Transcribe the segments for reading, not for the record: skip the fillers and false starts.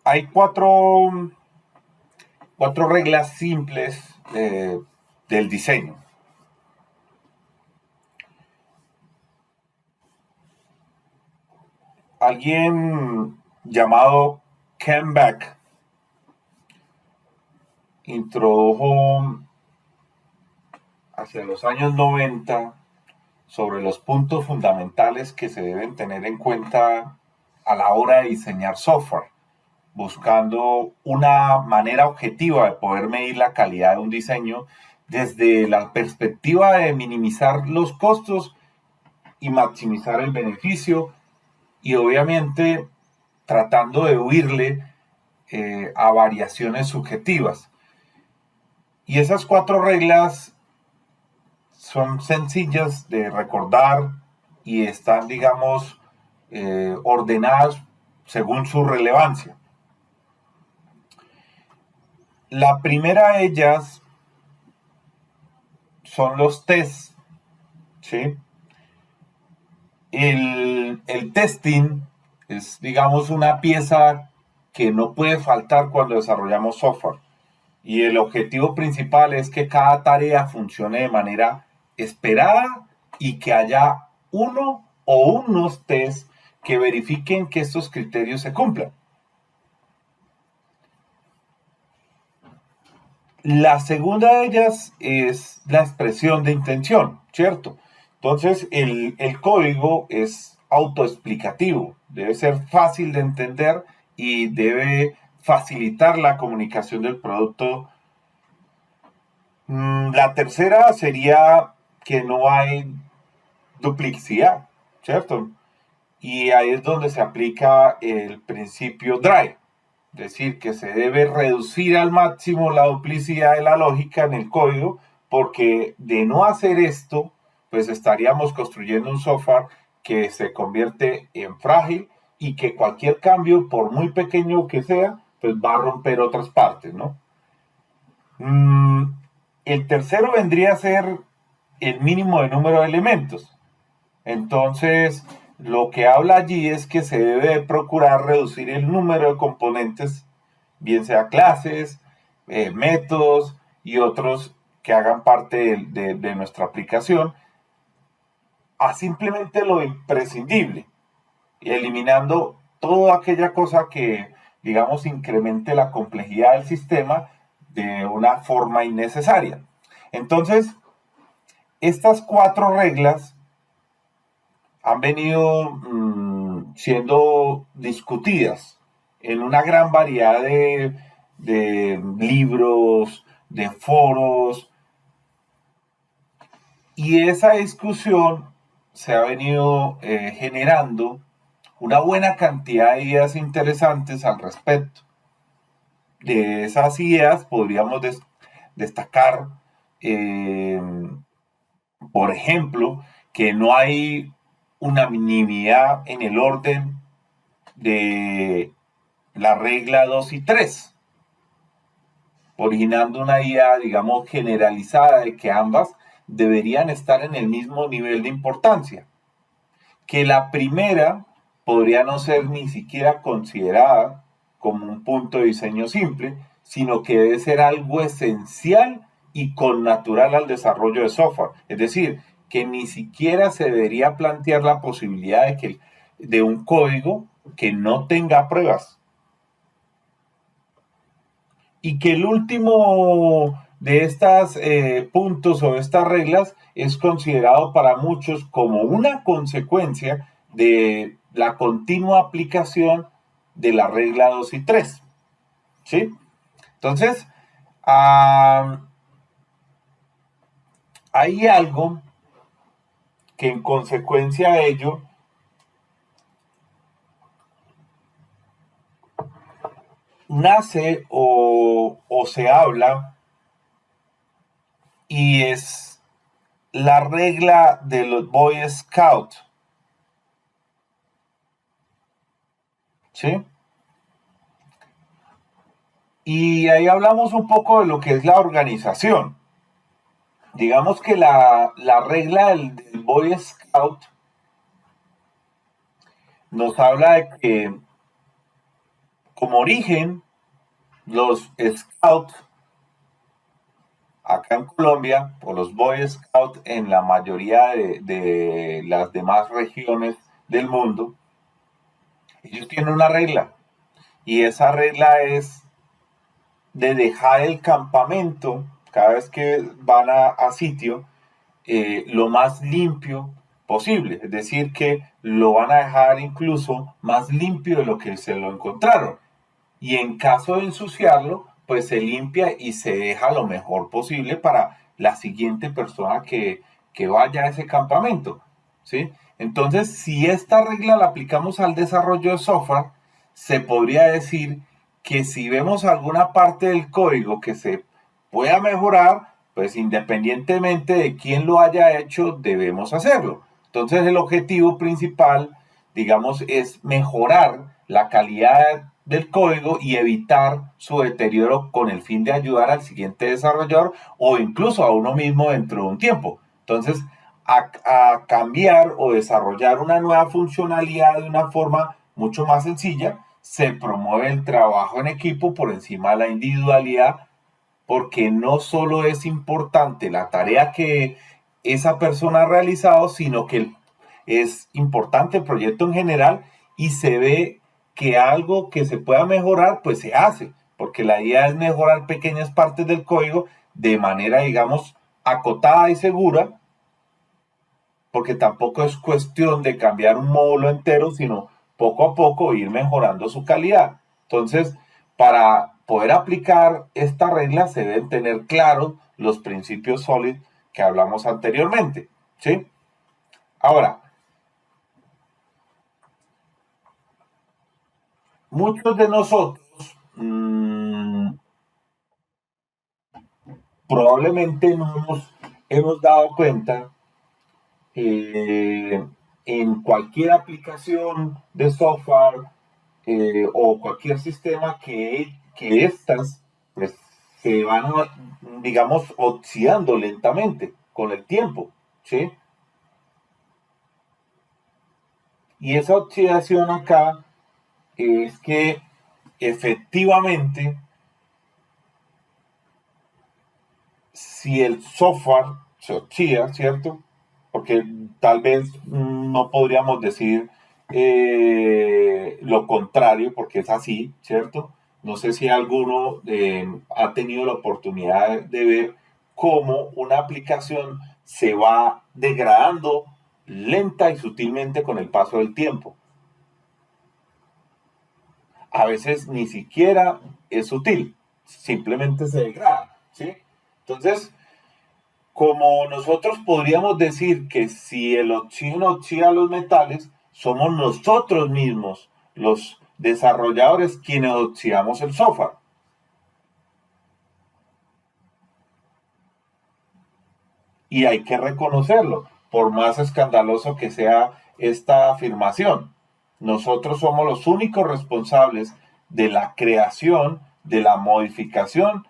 Hay cuatro reglas simples del diseño. Alguien llamado Ken Beck introdujo hacia los años 90 sobre los puntos fundamentales que se deben tener en cuenta a la hora de diseñar software, buscando una manera objetiva de poder medir la calidad de un diseño desde la perspectiva de minimizar los costos y maximizar el beneficio, y obviamente tratando de huirle a variaciones subjetivas. Y esas cuatro reglas son sencillas de recordar y están, digamos, ordenadas según su relevancia. La primera de ellas son los tests, ¿sí? El testing es, digamos, una pieza que no puede faltar cuando desarrollamos software. Y el objetivo principal es que cada tarea funcione de manera esperada y que haya uno o unos tests que verifiquen que estos criterios se cumplan. La segunda de ellas es la expresión de intención, ¿cierto? Entonces, el código es autoexplicativo, debe ser fácil de entender y debe facilitar la comunicación del producto. La tercera sería que no hay duplicidad, ¿cierto? Y ahí es donde se aplica el principio DRY, es decir, que se debe reducir al máximo la duplicidad de la lógica en el código, porque de no hacer esto, pues estaríamos construyendo un software que se convierte en frágil y que cualquier cambio, por muy pequeño que sea, pues va a romper otras partes, ¿no? El tercero vendría a ser el mínimo de número de elementos. Entonces, lo que habla allí es que se debe procurar reducir el número de componentes, bien sea clases, métodos y otros que hagan parte de nuestra aplicación, a simplemente lo imprescindible, eliminando toda aquella cosa que, digamos, incremente la complejidad del sistema de una forma innecesaria. Entonces, estas cuatro reglas han venido siendo discutidas en una gran variedad de libros, de foros, y esa discusión se ha venido generando una buena cantidad de ideas interesantes al respecto. De esas ideas podríamos destacar, eh, por ejemplo, que no hay unanimidad en el orden de la regla 2 y 3, originando una idea, digamos, generalizada de que ambas deberían estar en el mismo nivel de importancia, que la primera podría no ser ni siquiera considerada como un punto de diseño simple, sino que debe ser algo esencial y connatural al desarrollo de software. Es decir, que ni siquiera se debería plantear la posibilidad de un código que no tenga pruebas. Y que el último de estos puntos o estas reglas es considerado para muchos como una consecuencia de la continua aplicación de la regla 2 y 3. ¿Sí? Entonces, hay algo que en consecuencia de ello nace o se habla, y es la regla de los Boy Scouts. ¿Sí? Y ahí hablamos un poco de lo que es la organización. Digamos que la regla del Boy Scout nos habla de que como origen, los Scouts acá en Colombia, o los Boy Scouts en la mayoría de las demás regiones del mundo, ellos tienen una regla, y esa regla es de dejar el campamento, cada vez que van a sitio, lo más limpio posible. Es decir, que lo van a dejar incluso más limpio de lo que se lo encontraron. Y en caso de ensuciarlo, pues se limpia y se deja lo mejor posible para la siguiente persona que vaya a ese campamento, ¿sí? Entonces, si esta regla la aplicamos al desarrollo de software, se podría decir que si vemos alguna parte del código que se pueda mejorar, pues independientemente de quién lo haya hecho, debemos hacerlo. Entonces, el objetivo principal, digamos, es mejorar la calidad del código y evitar su deterioro con el fin de ayudar al siguiente desarrollador o incluso a uno mismo dentro de un tiempo. Entonces, a cambiar o desarrollar una nueva funcionalidad de una forma mucho más sencilla, se promueve el trabajo en equipo por encima de la individualidad, porque no solo es importante la tarea que esa persona ha realizado, sino que es importante el proyecto en general y se ve que algo que se pueda mejorar, pues se hace, porque la idea es mejorar pequeñas partes del código de manera, digamos, acotada y segura, porque tampoco es cuestión de cambiar un módulo entero, sino poco a poco ir mejorando su calidad. Entonces, para poder aplicar esta regla se deben tener claros los principios SOLID que hablamos anteriormente, ¿sí? Ahora, muchos de nosotros probablemente no nos hemos dado cuenta eh, en cualquier aplicación de software o cualquier sistema que estas pues, se van, digamos, oxidando lentamente con el tiempo, ¿sí? Y esa oxidación acá es que efectivamente, si el software se oxida, ¿cierto? Porque tal vez no podríamos decir lo contrario, porque es así, ¿cierto? No sé si alguno ha tenido la oportunidad de ver cómo una aplicación se va degradando lenta y sutilmente con el paso del tiempo. A veces ni siquiera es sutil, simplemente se degrada, ¿sí? Entonces, como nosotros podríamos decir que si el oxígeno oxida los metales, somos nosotros mismos, los desarrolladores, quienes oxidamos el software. Y hay que reconocerlo, por más escandaloso que sea esta afirmación. Nosotros somos los únicos responsables de la creación, de la modificación,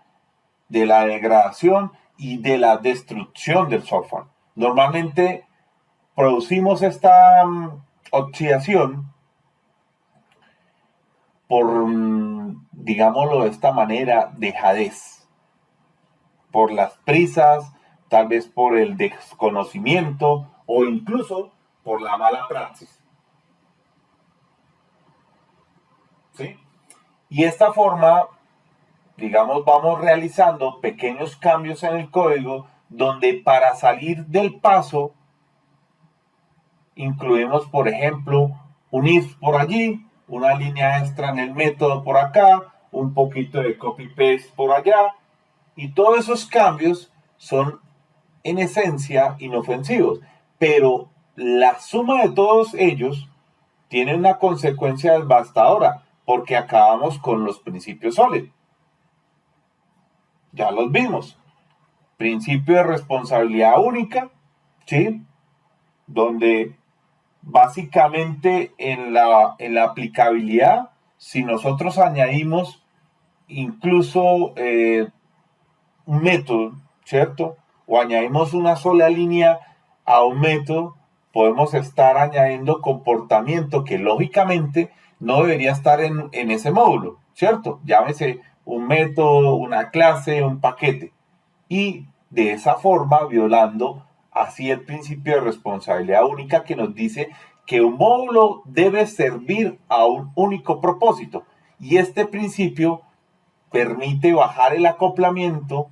de la degradación y de la destrucción del software. Normalmente producimos esta oxidación por, digámoslo de esta manera, dejadez, por las prisas, tal vez por el desconocimiento o incluso por la mala praxis, ¿sí? Y esta forma, digamos, vamos realizando pequeños cambios en el código donde para salir del paso incluimos, por ejemplo, un if por allí, una línea extra en el método por acá, un poquito de copy-paste por allá, y todos esos cambios son en esencia inofensivos, pero la suma de todos ellos tiene una consecuencia devastadora, porque acabamos con los principios SOLID. Ya los vimos. Principio de responsabilidad única, ¿sí? Donde básicamente en la aplicabilidad, si nosotros añadimos incluso un método, ¿cierto? O añadimos una sola línea a un método, podemos estar añadiendo comportamiento que lógicamente no debería estar en ese módulo, ¿cierto? Llámese un método, una clase, un paquete. Y de esa forma violando así el principio de responsabilidad única que nos dice que un módulo debe servir a un único propósito. Y este principio permite bajar el acoplamiento,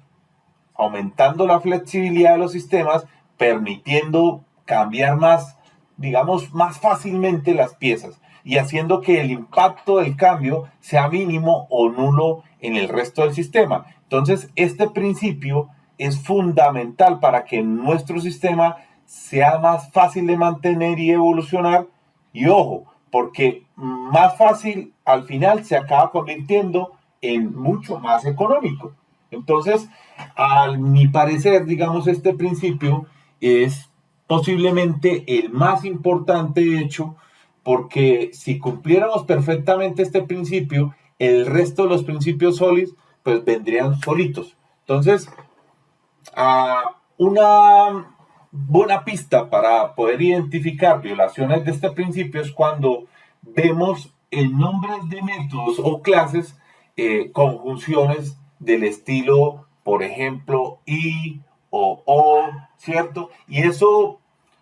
aumentando la flexibilidad de los sistemas, permitiendo cambiar más, digamos, más fácilmente las piezas y haciendo que el impacto del cambio sea mínimo o nulo en el resto del sistema. Entonces, este principio es fundamental para que nuestro sistema sea más fácil de mantener y evolucionar. Y ojo, porque más fácil al final se acaba convirtiendo en mucho más económico. Entonces, a mi parecer, digamos, este principio es posiblemente el más importante, de hecho, porque si cumpliéramos perfectamente este principio, el resto de los principios sólidos, pues vendrían solitos. Entonces, una buena pista para poder identificar violaciones de este principio es cuando vemos en nombres de métodos o clases conjunciones del estilo, por ejemplo, y o, ¿cierto? Y eso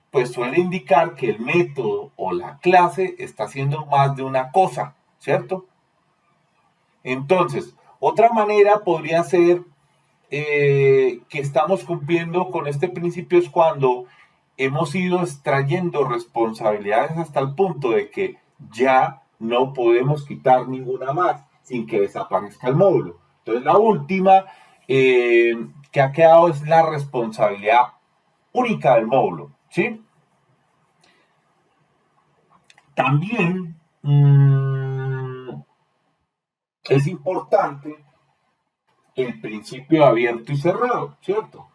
pues suele indicar que el método o la clase está haciendo más de una cosa, ¿cierto? Entonces, otra manera podría ser que estamos cumpliendo con este principio es cuando hemos ido extrayendo responsabilidades hasta el punto de que ya no podemos quitar ninguna más sin que desaparezca el módulo. Entonces la última que ha quedado es la responsabilidad única del módulo, ¿sí? También es importante el principio abierto y cerrado, ¿cierto?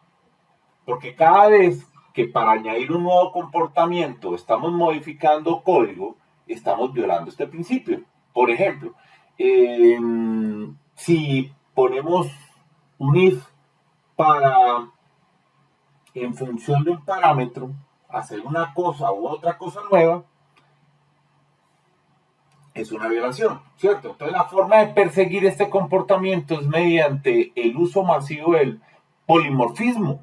Porque cada vez que para añadir un nuevo comportamiento estamos modificando código, estamos violando este principio. Por ejemplo, eh, si ponemos un if para, en función de un parámetro, hacer una cosa u otra cosa nueva, es una violación, ¿cierto? Entonces la forma de perseguir este comportamiento es mediante el uso masivo del polimorfismo.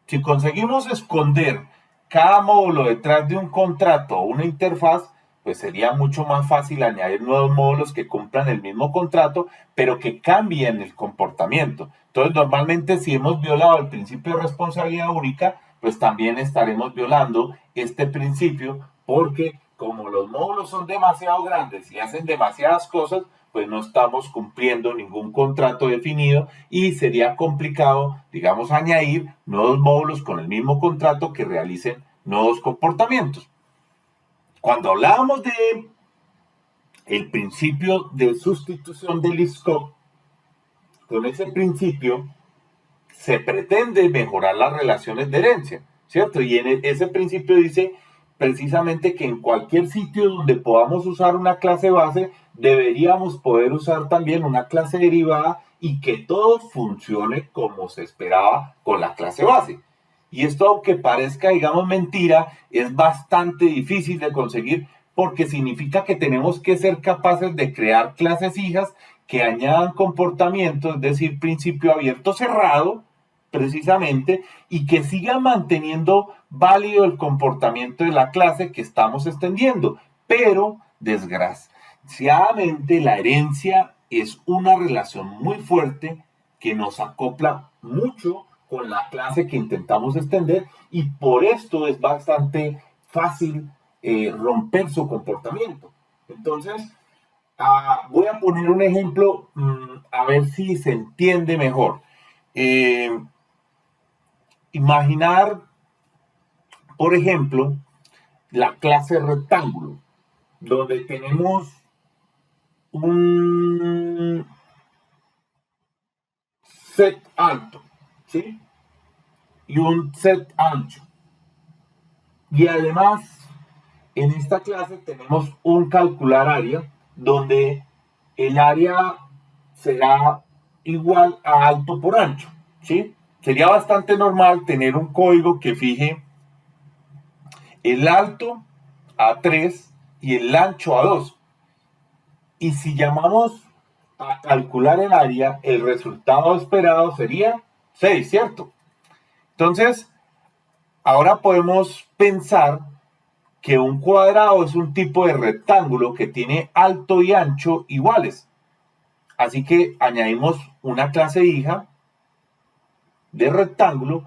Si conseguimos esconder cada módulo detrás de un contrato o una interfaz, pues sería mucho más fácil añadir nuevos módulos que cumplan el mismo contrato, pero que cambien el comportamiento. Entonces, normalmente si hemos violado el principio de responsabilidad única, pues también estaremos violando este principio porque como los módulos son demasiado grandes y hacen demasiadas cosas, pues no estamos cumpliendo ningún contrato definido y sería complicado, digamos, añadir nuevos módulos con el mismo contrato que realicen nuevos comportamientos. Cuando hablábamos de el principio de sustitución del scope, con ese principio se pretende mejorar las relaciones de herencia, ¿cierto? Y en ese principio dice precisamente que en cualquier sitio donde podamos usar una clase base, deberíamos poder usar también una clase derivada y que todo funcione como se esperaba con la clase base. Y esto, aunque parezca, digamos, mentira, es bastante difícil de conseguir porque significa que tenemos que ser capaces de crear clases hijas que añadan comportamiento, es decir, principio abierto cerrado, precisamente, y que siga manteniendo válido el comportamiento de la clase que estamos extendiendo. Pero, desgraciadamente, la herencia es una relación muy fuerte que nos acopla mucho con la clase que intentamos extender y por esto es bastante fácil romper su comportamiento. Entonces, voy a poner un ejemplo a ver si se entiende mejor. Eh, Imaginar, por ejemplo, la clase rectángulo, donde tenemos un set alto, ¿sí? Y un set ancho. Y además, en esta clase tenemos un calcular área, donde el área será igual a alto por ancho, ¿sí? Sería bastante normal tener un código que fije el alto a 3 y el ancho a 2. Y si llamamos a calcular el área, el resultado esperado sería 6, ¿cierto? Entonces, ahora podemos pensar que un cuadrado es un tipo de rectángulo que tiene alto y ancho iguales. Así que añadimos una clase hija de rectángulo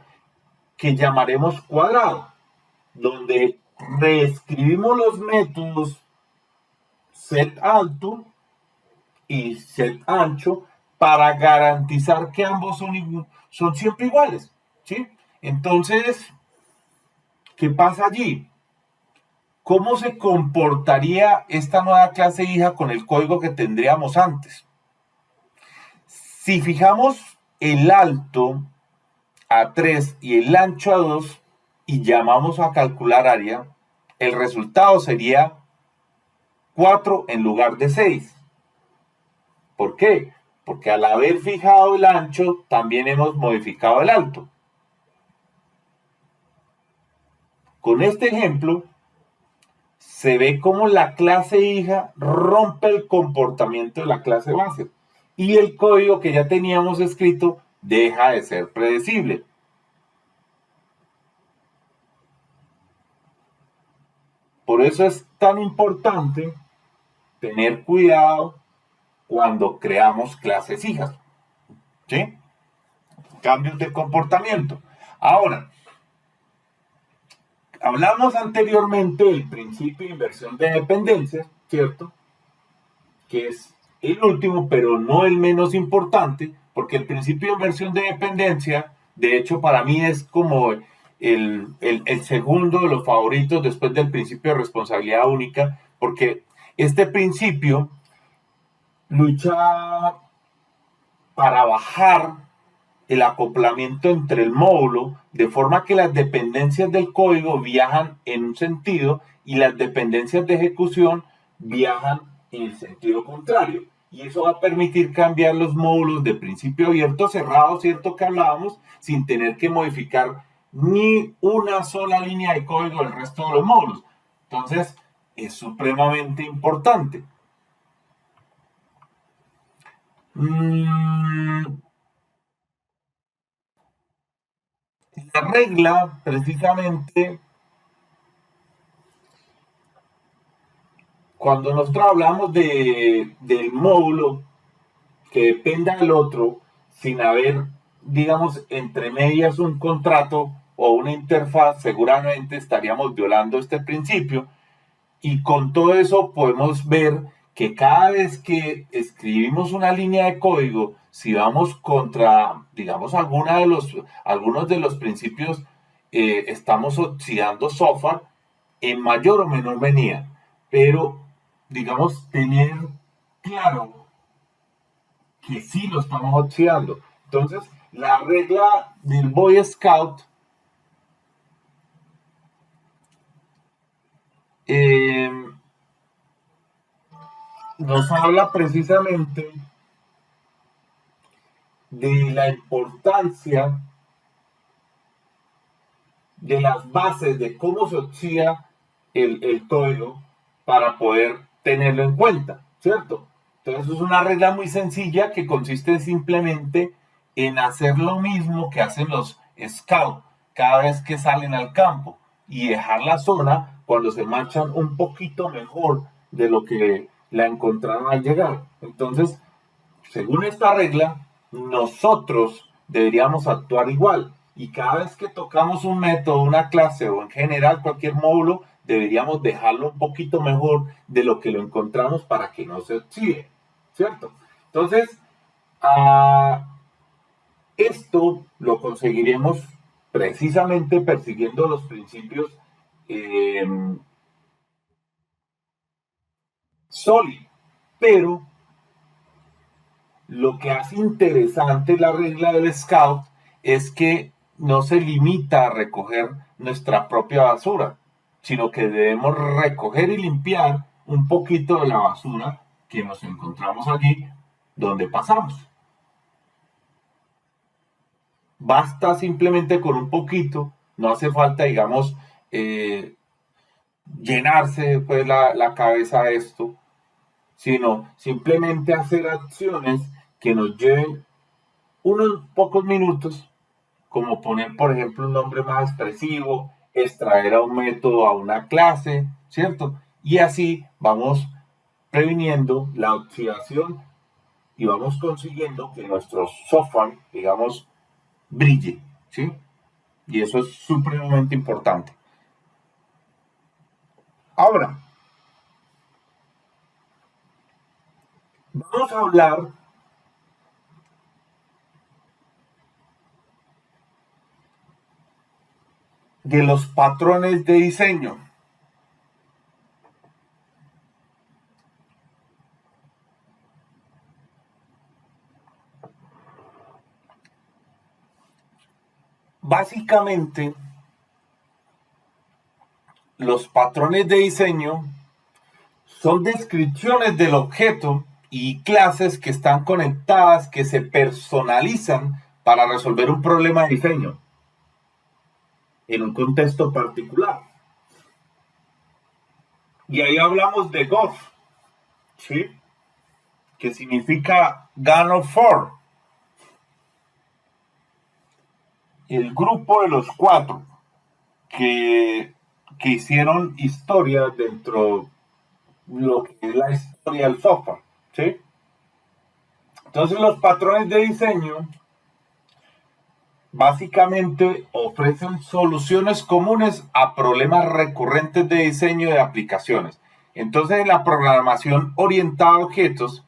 que llamaremos cuadrado, donde reescribimos los métodos set alto y set ancho para garantizar que ambos son siempre iguales, ¿sí? Entonces, ¿qué pasa allí? ¿Cómo se comportaría esta nueva clase hija con el código que tendríamos antes? Si fijamos el alto a 3 y el ancho a 2 y llamamos a calcular área, el resultado sería 4 en lugar de 6. ¿Por qué? Porque al haber fijado el ancho, también hemos modificado el alto. Con este ejemplo, se ve cómo la clase hija rompe el comportamiento de la clase base y el código que ya teníamos escrito deja de ser predecible. Por eso es tan importante tener cuidado cuando creamos clases hijas, ¿sí? Cambios de comportamiento. Ahora, hablamos anteriormente del principio de inversión de dependencias, ¿cierto? Que es el último, pero no el menos importante, porque el principio de inversión de dependencia, de hecho, para mí es como el segundo de los favoritos después del principio de responsabilidad única, porque este principio lucha para bajar el acoplamiento entre el módulo, de forma que las dependencias del código viajan en un sentido y las dependencias de ejecución viajan en el sentido contrario. Y eso va a permitir cambiar los módulos de principio abierto cerrado, ¿cierto? Que hablábamos, sin tener que modificar ni una sola línea de código del resto de los módulos. Entonces, es supremamente importante. La regla, precisamente, cuando nosotros hablamos del módulo que dependa del otro, sin haber, digamos, entre medias un contrato o una interfaz, seguramente estaríamos violando este principio. Y con todo eso podemos ver que cada vez que escribimos una línea de código, si vamos contra, digamos, algunos de los principios, estamos oxidando software en mayor o menor medida. Pero, digamos, tener claro que sí lo estamos oxidando. Entonces, la regla del Boy Scout eh, nos habla precisamente de la importancia de las bases de cómo se oxida el código para poder tenerlo en cuenta, ¿cierto? Entonces es una regla muy sencilla que consiste simplemente en hacer lo mismo que hacen los scouts cada vez que salen al campo y dejar la zona cuando se marchan un poquito mejor de lo que la encontraron al llegar. Entonces, según esta regla, nosotros deberíamos actuar igual. Y cada vez que tocamos un método, una clase o en general cualquier módulo, deberíamos dejarlo un poquito mejor de lo que lo encontramos para que no se oxide, ¿cierto? Entonces, esto lo conseguiremos precisamente persiguiendo los principios eh, sólidos. Pero lo que hace interesante la regla del Scout es que no se limita a recoger nuestra propia basura, sino que debemos recoger y limpiar un poquito de la basura que nos encontramos allí donde pasamos. Basta simplemente con un poquito, no hace falta, digamos, llenarse pues la cabeza de esto, sino simplemente hacer acciones que nos lleven unos pocos minutos, como poner, por ejemplo, un nombre más expresivo, extraer a un método a una clase, ¿cierto? Y así vamos previniendo la oxidación y vamos consiguiendo que nuestro software, digamos, brille, ¿sí? Y eso es supremamente importante. Ahora, vamos a hablar de los patrones de diseño. Básicamente, los patrones de diseño son descripciones del objeto y clases que están conectadas, que se personalizan para resolver un problema de diseño en un contexto particular. Y ahí hablamos de GOF, ¿sí? Que significa Gun of Four, el grupo de los cuatro que, que hicieron historia dentro de lo que es la historia del software, ¿sí? Entonces los patrones de diseño básicamente ofrecen soluciones comunes a problemas recurrentes de diseño de aplicaciones. Entonces, en la programación orientada a objetos,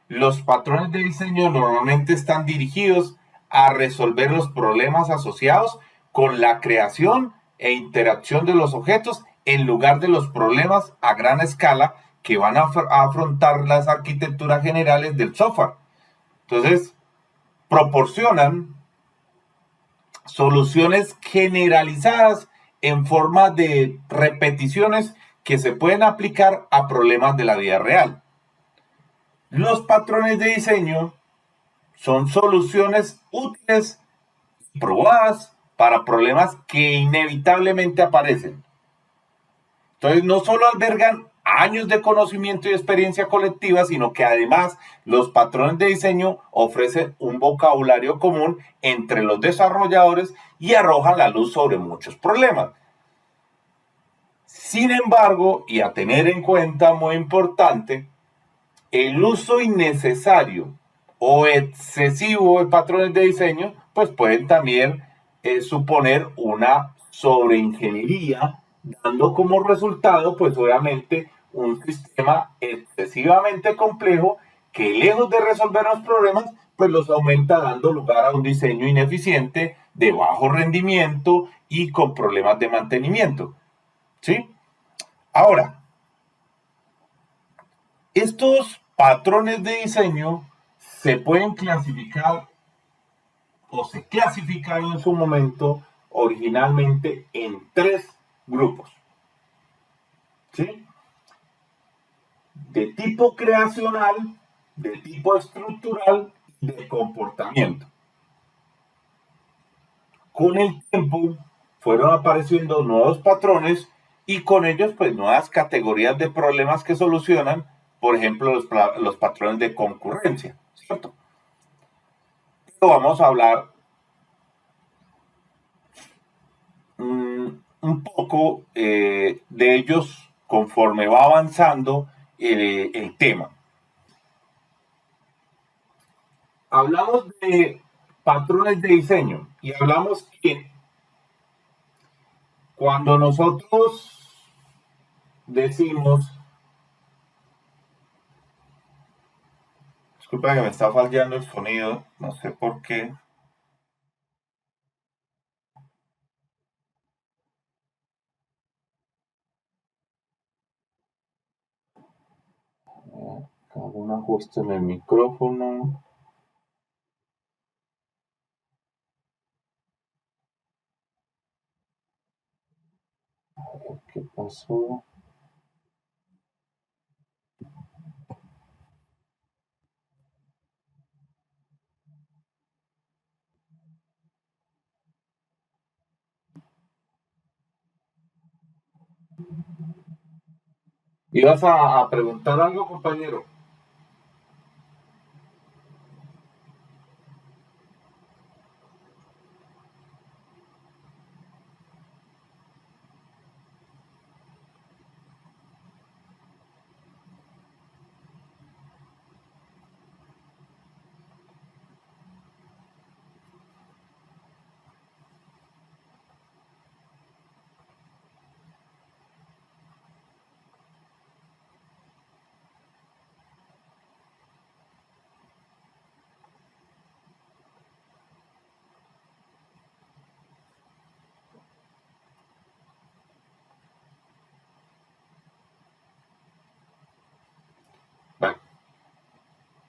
los patrones de diseño normalmente están dirigidos a resolver los problemas asociados con la creación e interacción de los objetos en lugar de los problemas a gran escala que van a afrontar las arquitecturas generales del software. Entonces, proporcionan soluciones generalizadas en forma de repeticiones que se pueden aplicar a problemas de la vida real. Los patrones de diseño son soluciones útiles y probadas para problemas que inevitablemente aparecen. Entonces, no solo albergan años de conocimiento y experiencia colectiva, sino que además los patrones de diseño ofrecen un vocabulario común entre los desarrolladores y arrojan la luz sobre muchos problemas. Sin embargo, y a tener en cuenta muy importante, el uso innecesario o excesivo de patrones de diseño, pues pueden también suponer una sobreingeniería, dando como resultado, pues obviamente, un sistema excesivamente complejo que lejos de resolver los problemas, pues los aumenta dando lugar a un diseño ineficiente, de bajo rendimiento y con problemas de mantenimiento. ¿Sí? Ahora, estos patrones de diseño se pueden clasificar o se clasificaron en su momento originalmente en tres grupos, ¿sí? De tipo creacional, de tipo estructural y de comportamiento. Con el tiempo fueron apareciendo nuevos patrones y con ellos pues nuevas categorías de problemas que solucionan, por ejemplo los patrones de concurrencia, ¿cierto? Vamos a hablar un poco de ellos conforme va avanzando el tema. Hablamos de patrones de diseño y hablamos que cuando nosotros decimos, disculpa que me está fallando el sonido, no sé por qué. Hago un ajuste en el micrófono. ¿Qué pasó? ¿Ibas a preguntar algo, compañero?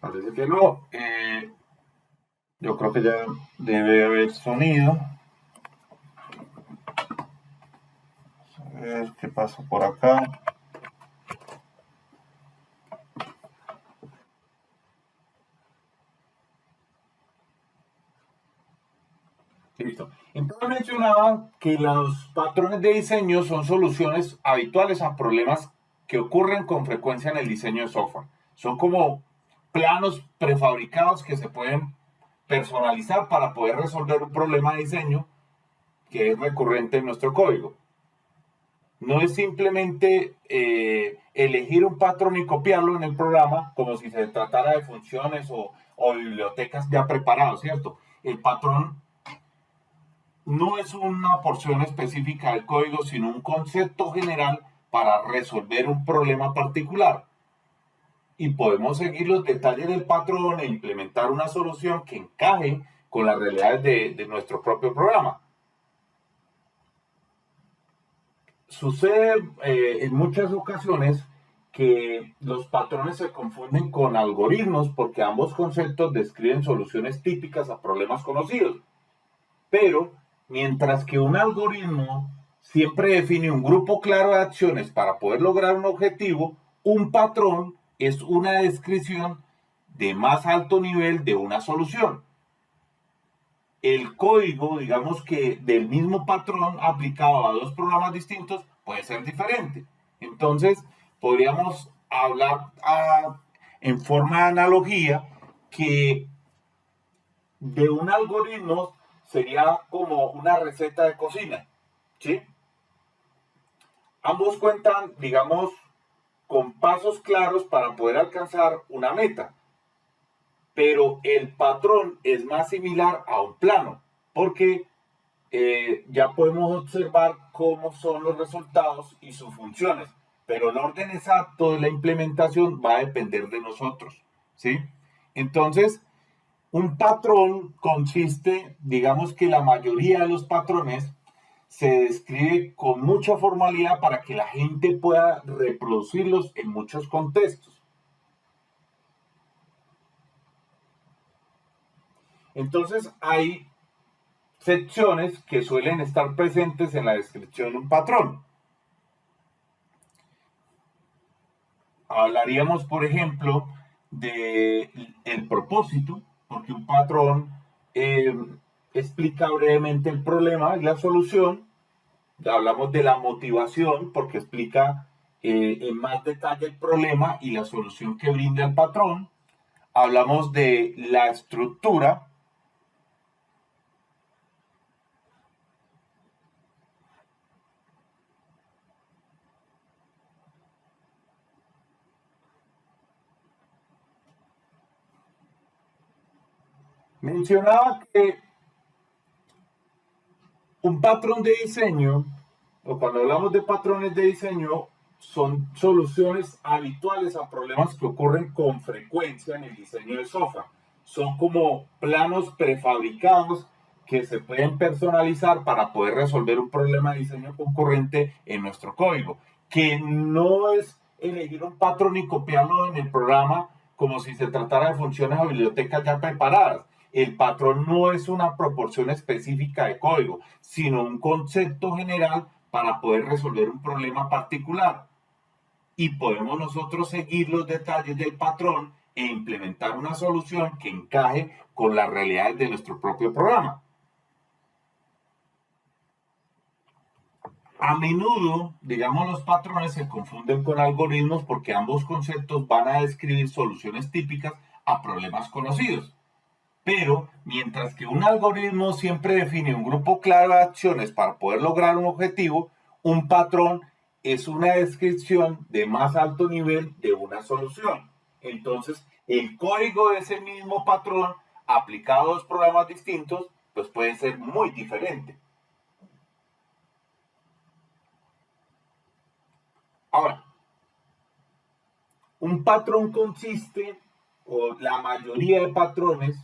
Parece que no. Yo creo que ya debe haber sonido. A ver qué pasa por acá. Listo. Entonces mencionaba que los patrones de diseño son soluciones habituales a problemas que ocurren con frecuencia en el diseño de software. Son como planos prefabricados que se pueden personalizar para poder resolver un problema de diseño que es recurrente en nuestro código. No es simplemente elegir un patrón y copiarlo en el programa como si se tratara de funciones o bibliotecas ya preparadas, ¿cierto? El patrón no es una porción específica del código, sino un concepto general para resolver un problema particular. Y podemos seguir los detalles del patrón e implementar una solución que encaje con las realidades de nuestro propio programa. Sucede en muchas ocasiones que los patrones se confunden con algoritmos porque ambos conceptos describen soluciones típicas a problemas conocidos. Pero mientras que un algoritmo siempre define un grupo claro de acciones para poder lograr un objetivo, un patrón es una descripción de más alto nivel de una solución. El código, digamos que del mismo patrón aplicado a dos programas distintos, puede ser diferente. Entonces, podríamos hablar en forma de analogía que de un algoritmo sería como una receta de cocina, ¿sí? Ambos cuentan, digamos, con pasos claros para poder alcanzar una meta, pero el patrón es más similar a un plano, porque ya podemos observar cómo son los resultados y sus funciones, pero el orden exacto de la implementación va a depender de nosotros, ¿sí? Entonces, un patrón consiste, digamos que la mayoría de los patrones se describe con mucha formalidad para que la gente pueda reproducirlos en muchos contextos. Entonces hay secciones que suelen estar presentes en la descripción de un patrón. Hablaríamos, por ejemplo, de el propósito, porque un patrón eh, explica brevemente el problema y la solución. Hablamos de la motivación, porque explica en más detalle el problema y la solución que brinda el patrón. Hablamos de la estructura. Mencionaba que un patrón de diseño, o cuando hablamos de patrones de diseño, son soluciones habituales a problemas que ocurren con frecuencia en el diseño de software. Son como planos prefabricados que se pueden personalizar para poder resolver un problema de diseño concurrente en nuestro código, que no es elegir un patrón y copiarlo en el programa como si se tratara de funciones o bibliotecas ya preparadas. El patrón no es una proporción específica de código, sino un concepto general para poder resolver un problema particular. Y podemos nosotros seguir los detalles del patrón e implementar una solución que encaje con las realidades de nuestro propio programa. A menudo, digamos, los patrones se confunden con algoritmos porque ambos conceptos van a describir soluciones típicas a problemas conocidos. Pero mientras que un algoritmo siempre define un grupo claro de acciones para poder lograr un objetivo, un patrón es una descripción de más alto nivel de una solución. Entonces, el código de ese mismo patrón aplicado a dos programas distintos, pues puede ser muy diferente. Ahora, un patrón consiste, o la mayoría de patrones,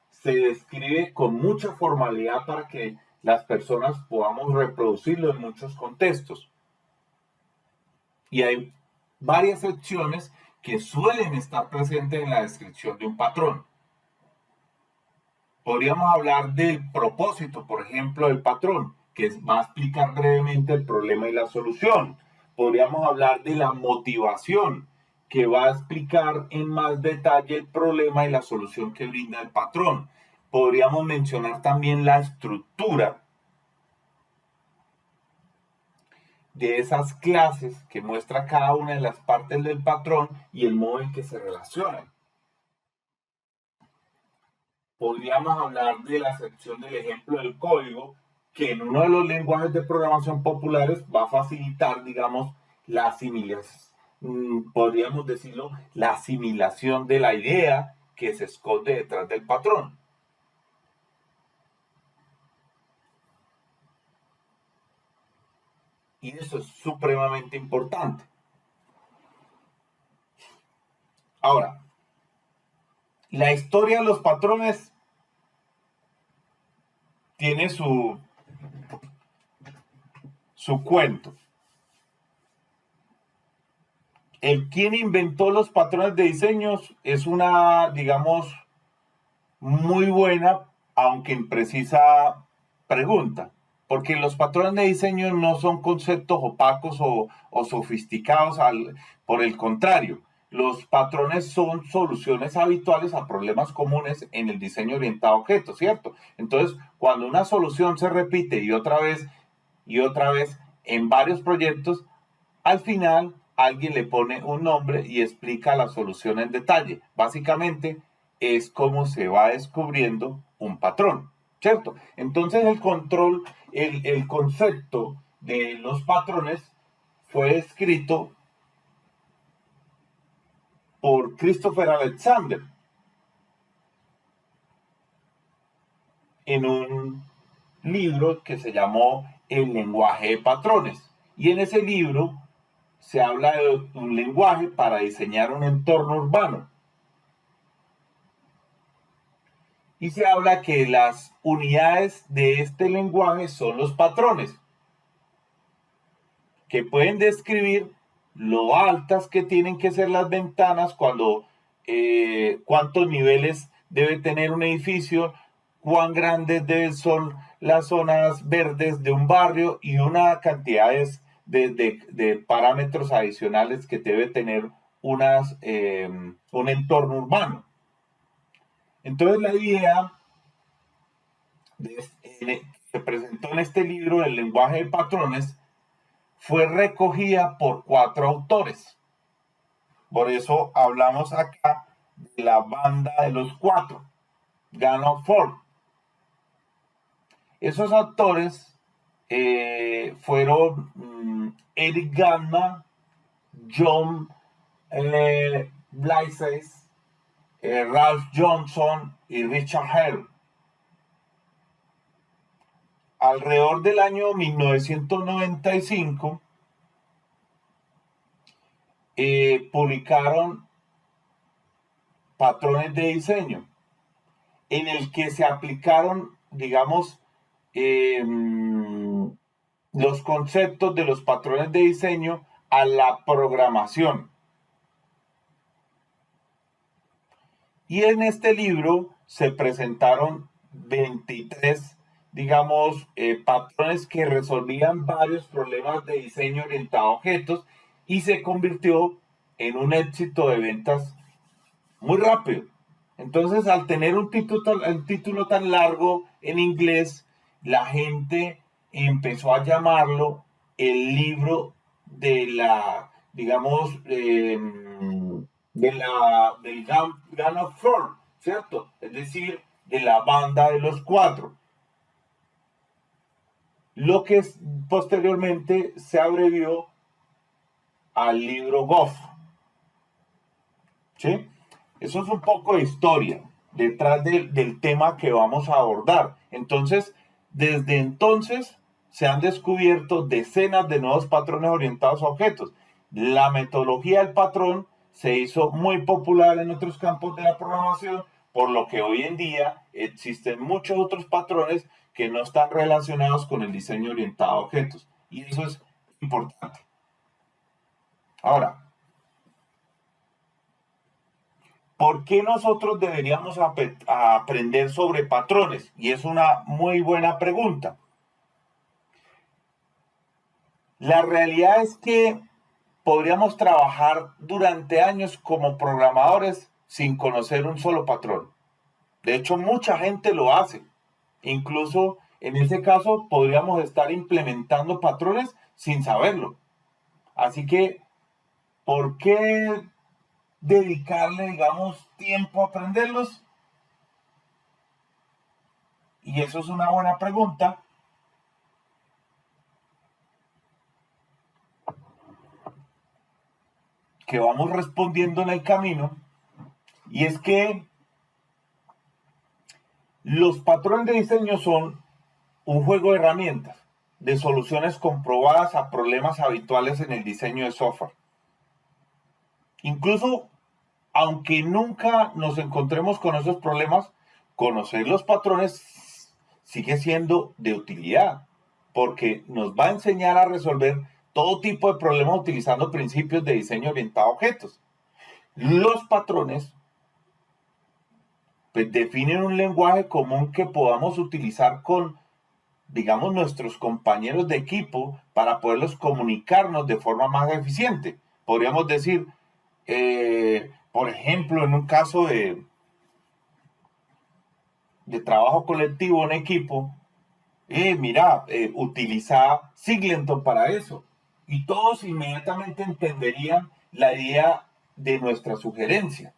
se describe con mucha formalidad para que las personas podamos reproducirlo en muchos contextos. Y hay varias secciones que suelen estar presentes en la descripción de un patrón. Podríamos hablar del propósito, por ejemplo, del patrón, que va a explicar brevemente el problema y la solución. Podríamos hablar de la motivación, que va a explicar en más detalle el problema y la solución que brinda el patrón. Podríamos mencionar también la estructura de esas clases que muestra cada una de las partes del patrón y el modo en que se relacionan. Podríamos hablar de la sección del ejemplo del código, que en uno de los lenguajes de programación populares va a facilitar, digamos, la asimilación, podríamos decirlo, la asimilación de la idea que se esconde detrás del patrón. Y eso es supremamente importante. Ahora, la historia de los patrones tiene su cuento. El quien inventó los patrones de diseños es una, digamos, muy buena, aunque imprecisa pregunta, porque los patrones de diseño no son conceptos opacos o sofisticados, por el contrario, los patrones son soluciones habituales a problemas comunes en el diseño orientado a objetos, ¿cierto? Entonces, cuando una solución se repite y otra vez en varios proyectos, al final alguien le pone un nombre y explica la solución en detalle. Básicamente es como se va descubriendo un patrón, ¿cierto? Entonces el concepto de los patrones fue escrito por Christopher Alexander en un libro que se llamó El lenguaje de patrones. Y en ese libro se habla de un lenguaje para diseñar un entorno urbano. Y se habla que las unidades de este lenguaje son los patrones, que pueden describir lo altas que tienen que ser las ventanas, cuántos niveles debe tener un edificio, cuán grandes son las zonas verdes de un barrio y una cantidad de parámetros adicionales que debe tener un entorno urbano. Entonces la idea que se presentó en este libro, El lenguaje de patrones, fue recogida por 4 autores. Por eso hablamos acá de la banda de los 4, Gannon Ford. Esos autores fueron Eric Gallman, John Blythes, Ralph Johnson y Richard Hell. Alrededor del año 1995 publicaron patrones de diseño en el que se aplicaron, digamos, los conceptos de los patrones de diseño a la programación. Y en este libro se presentaron 23, digamos, patrones que resolvían varios problemas de diseño orientado a objetos y se convirtió en un éxito de ventas muy rápido. Entonces, al tener un título tan largo en inglés, la gente empezó a llamarlo el libro de la, digamos, del Gun of Four, ¿cierto? Es decir, de la banda de los 4. Lo que posteriormente se abrevió al libro GOF. ¿Sí? Eso es un poco de historia detrás del tema que vamos a abordar. Entonces, desde entonces se han descubierto decenas de nuevos patrones orientados a objetos. La metodología del patrón se hizo muy popular en otros campos de la programación, por lo que hoy en día existen muchos otros patrones que no están relacionados con el diseño orientado a objetos. Y eso es importante. Ahora, ¿Por qué nosotros deberíamos aprender sobre patrones? Y es una muy buena pregunta. La realidad es que podríamos trabajar durante años como programadores sin conocer un solo patrón. De hecho, mucha gente lo hace. Incluso en ese caso podríamos estar implementando patrones sin saberlo. Así que, ¿por qué dedicarle, digamos, tiempo a aprenderlos? Y eso es una buena pregunta que vamos respondiendo en el camino. Y es que los patrones de diseño son un juego de herramientas, de soluciones comprobadas a problemas habituales en el diseño de software. Incluso, aunque nunca nos encontremos con esos problemas, conocer los patrones sigue siendo de utilidad, porque nos va a enseñar a resolver todo tipo de problemas utilizando principios de diseño orientado a objetos. Los patrones pues, definen un lenguaje común que podamos utilizar con, digamos, nuestros compañeros de equipo para poderlos comunicarnos de forma más eficiente. Podríamos decir, por ejemplo, en un caso de trabajo colectivo en equipo, mira, utiliza Singleton para eso. Y todos inmediatamente entenderían la idea de nuestra sugerencia.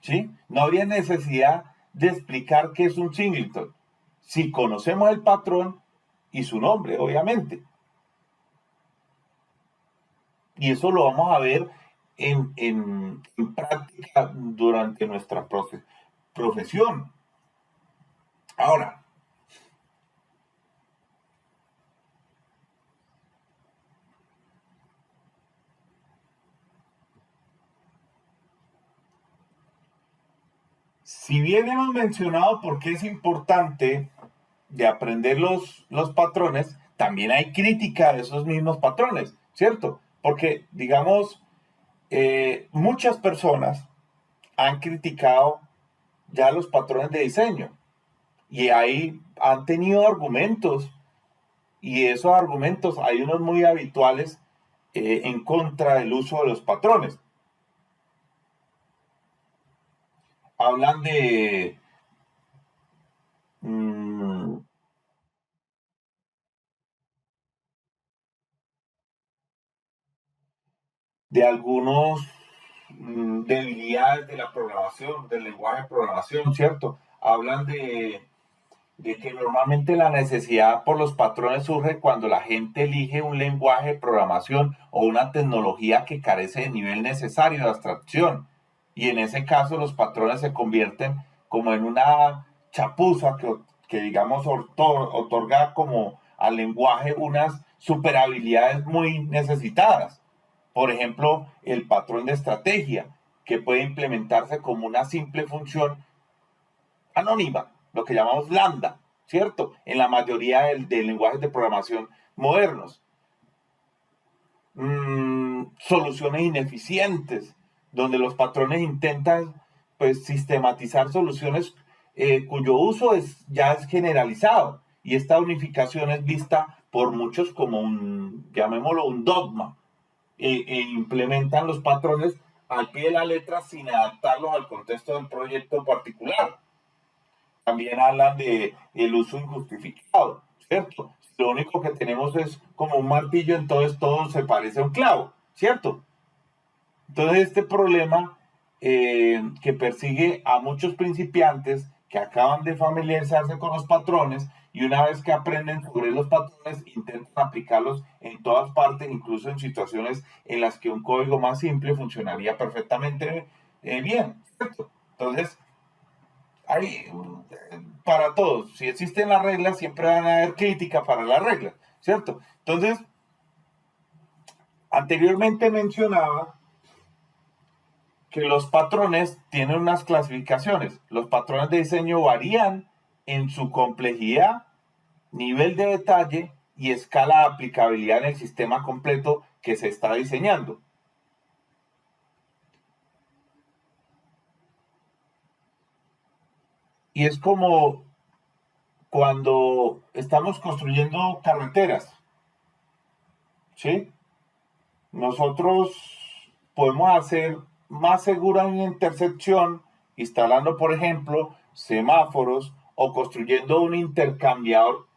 ¿Sí? No habría necesidad de explicar qué es un Singleton. Si conocemos el patrón y su nombre, obviamente. Y eso lo vamos a ver en práctica durante nuestra profesión. Ahora, si bien hemos mencionado por qué es importante de aprender los patrones, también hay crítica de esos mismos patrones, ¿cierto? Porque, digamos, muchas personas han criticado ya los patrones de diseño y ahí han tenido argumentos y esos argumentos hay unos muy habituales en contra del uso de los patrones. Hablan mm, de algunos debilidades de la programación, del lenguaje de programación, ¿cierto? Hablan de que normalmente la necesidad por los patrones surge cuando la gente elige un lenguaje de programación o una tecnología que carece de nivel necesario de abstracción. Y en ese caso los patrones se convierten como en una chapuza que digamos, otorga como al lenguaje unas superhabilidades muy necesitadas. Por ejemplo, el patrón de estrategia, que puede implementarse como una simple función anónima, lo que llamamos lambda, ¿cierto? En la mayoría de lenguajes de programación modernos. Soluciones ineficientes, donde los patrones intentan pues, sistematizar soluciones cuyo uso ya es generalizado. Y esta unificación es vista por muchos como llamémoslo, un dogma. Implementan los patrones al pie de la letra sin adaptarlos al contexto del proyecto particular. También hablan de el uso injustificado, ¿cierto? Lo único que tenemos es como un martillo, entonces todo se parece a un clavo, ¿cierto? Entonces este problema que persigue a muchos principiantes que acaban de familiarizarse con los patrones y una vez que aprenden sobre los patrones intentan aplicarlos en todas partes, incluso en situaciones en las que un código más simple funcionaría perfectamente bien, ¿cierto? Entonces, hay para todos. Si existen las reglas, siempre van a haber crítica para las reglas, ¿cierto? Entonces, anteriormente mencionaba que los patrones tienen unas clasificaciones. Los patrones de diseño varían en su complejidad, nivel de detalle y escala de aplicabilidad en el sistema completo que se está diseñando. Y es como cuando estamos construyendo carreteras, ¿sí? Nosotros podemos hacer más segura una intersección instalando, por ejemplo, semáforos o construyendo un intercambiador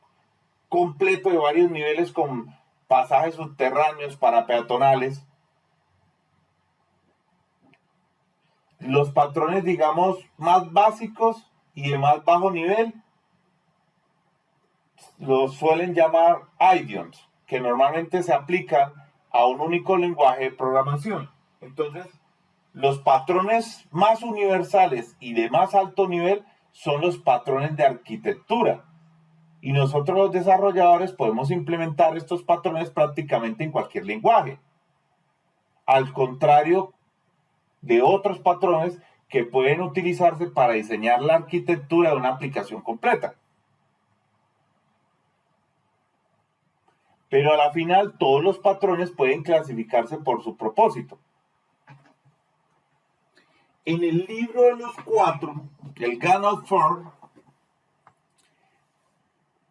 completo de varios niveles con pasajes subterráneos para peatonales. Los patrones, digamos, más básicos y de más bajo nivel los suelen llamar idioms, que normalmente se aplican a un único lenguaje de programación. Entonces, los patrones más universales y de más alto nivel son los patrones de arquitectura. Y nosotros los desarrolladores podemos implementar estos patrones prácticamente en cualquier lenguaje. Al contrario de otros patrones que pueden utilizarse para diseñar la arquitectura de una aplicación completa. Pero a la final todos los patrones pueden clasificarse por su propósito. En el libro de los cuatro, el Gun of Four,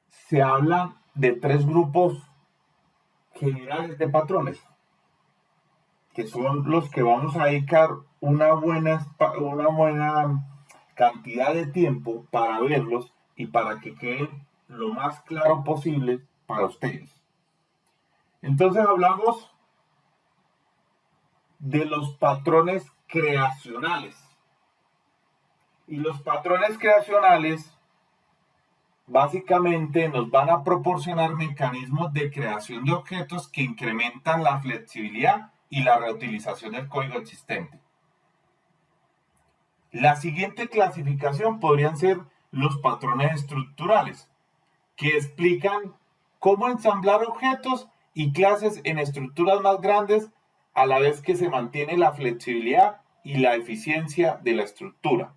se habla de tres grupos generales de patrones, que son los que vamos a dedicar una buena cantidad de tiempo para verlos y para que queden lo más claro posible para ustedes. Entonces hablamos de los patrones creacionales. Y los patrones creacionales básicamente nos van a proporcionar mecanismos de creación de objetos que incrementan la flexibilidad y la reutilización del código existente. La siguiente clasificación podrían ser los patrones estructurales, que explican cómo ensamblar objetos y clases en estructuras más grandes a la vez que se mantiene la flexibilidad y la eficiencia de la estructura.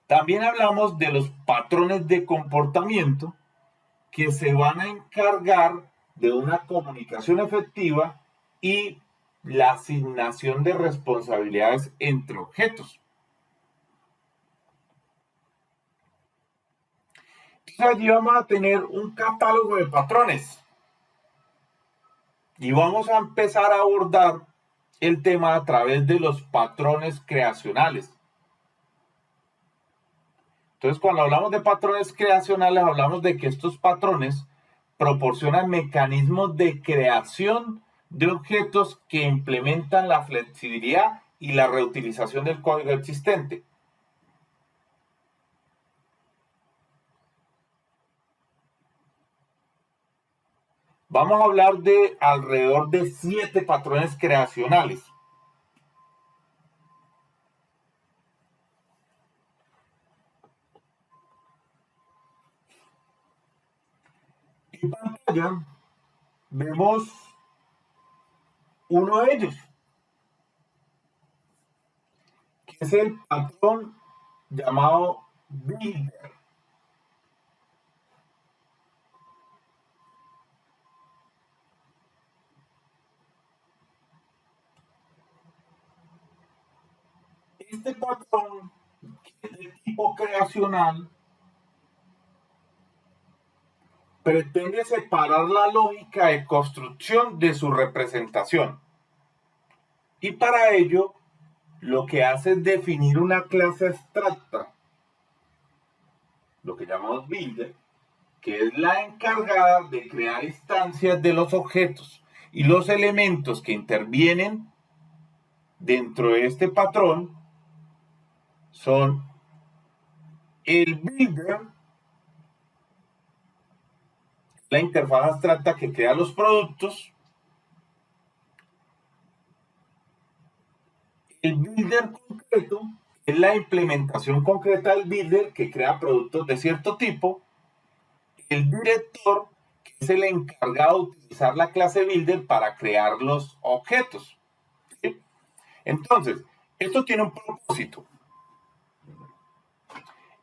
También hablamos de los patrones de comportamiento que se van a encargar de una comunicación efectiva y la asignación de responsabilidades entre objetos. Entonces allí vamos a tener un catálogo de patrones y vamos a empezar a abordar el tema a través de los patrones creacionales. Entonces, cuando hablamos de patrones creacionales, hablamos de que estos patrones proporcionan mecanismos de creación de objetos que implementan la flexibilidad y la reutilización del código existente. Vamos a hablar de alrededor de 7 patrones creacionales. En pantalla vemos uno de ellos, que es el patrón llamado builder. Este patrón, que es de tipo creacional, pretende separar la lógica de construcción de su representación. Y para ello, lo que hace es definir una clase abstracta, lo que llamamos builder, que es la encargada de crear instancias de los objetos y los elementos que intervienen dentro de este patrón son el builder, la interfaz abstracta que crea los productos, el builder concreto es la implementación concreta del builder que crea productos de cierto tipo, el director, que es el encargado de utilizar la clase builder para crear los objetos. ¿Sí? Entonces, esto tiene un propósito.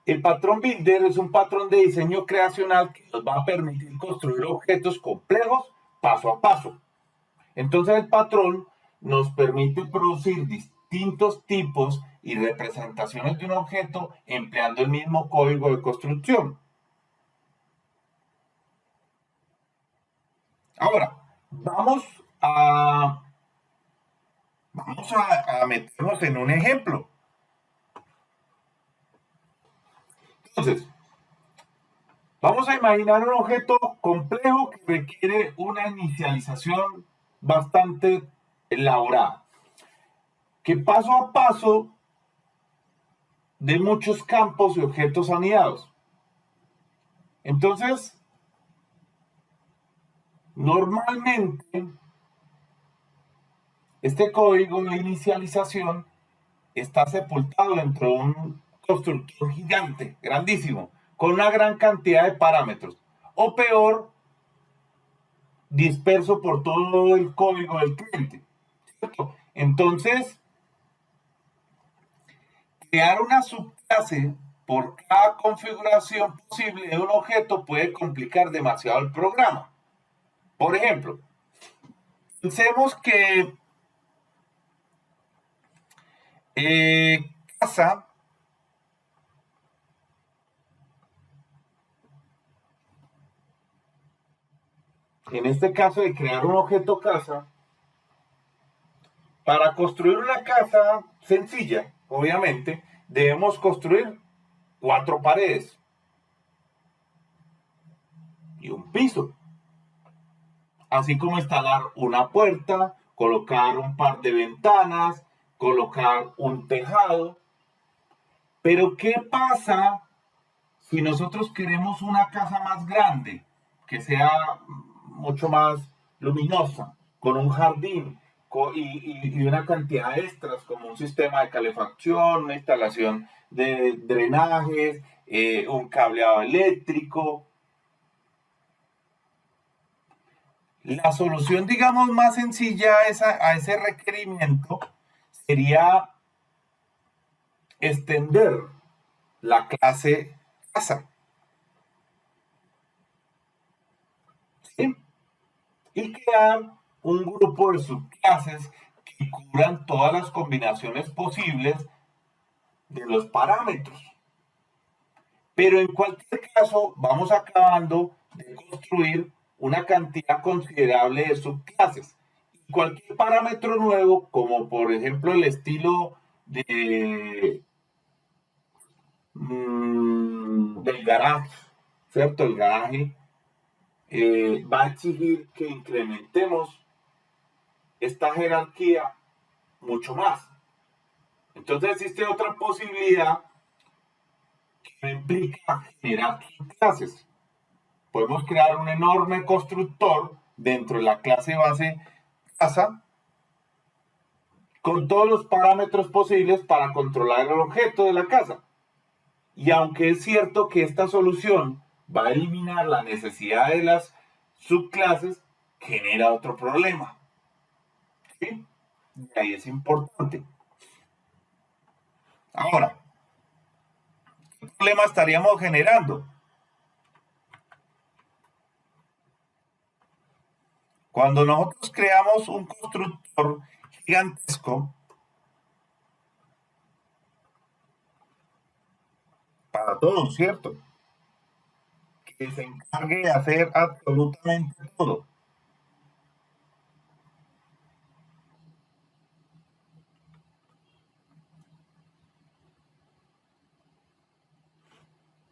El patrón builder es un patrón de diseño creacional que nos va a permitir construir objetos complejos paso a paso. Entonces el patrón nos permite producir distintos tipos y representaciones de un objeto empleando el mismo código de construcción. Ahora, vamos a meternos en un ejemplo. Entonces, vamos a imaginar un objeto complejo que requiere una inicialización bastante elaborada, que paso a paso de muchos campos y objetos anidados. Entonces, normalmente, este código de inicialización está sepultado dentro de un constructor gigante, grandísimo, con una gran cantidad de parámetros. O peor, disperso por todo el código del cliente. ¿Cierto? Entonces, crear una subclase por cada configuración posible de un objeto puede complicar demasiado el programa. Por ejemplo, pensemos que casa en este caso de crear un objeto casa, para construir una casa sencilla, obviamente, debemos construir 4 paredes y un piso, así como instalar una puerta, colocar un par de ventanas, colocar un tejado. Pero ¿qué pasa si nosotros queremos una casa más grande, que sea mucho más luminosa, con un jardín y una cantidad de extras como un sistema de calefacción, una instalación de drenajes, un cableado eléctrico? La solución, digamos, más sencilla a ese requerimiento sería extender la clase casa, ¿sí? Y crear un grupo de subclases que cubran todas las combinaciones posibles de los parámetros. Pero en cualquier caso, vamos acabando de construir una cantidad considerable de subclases. Y cualquier parámetro nuevo, como por ejemplo el estilo del garaje, ¿cierto? El garaje va a exigir que incrementemos esta jerarquía mucho más. Entonces existe otra posibilidad que no implica generar clases. Podemos crear un enorme constructor dentro de la clase base casa con todos los parámetros posibles para controlar el objeto de la casa. Y aunque es cierto que esta solución va a eliminar la necesidad de las subclases, genera otro problema. ¿Sí? Y ahí es importante. Ahora, ¿qué problema estaríamos generando? Cuando nosotros creamos un constructor gigantesco para todos, ¿cierto? Que se encargue de hacer absolutamente todo.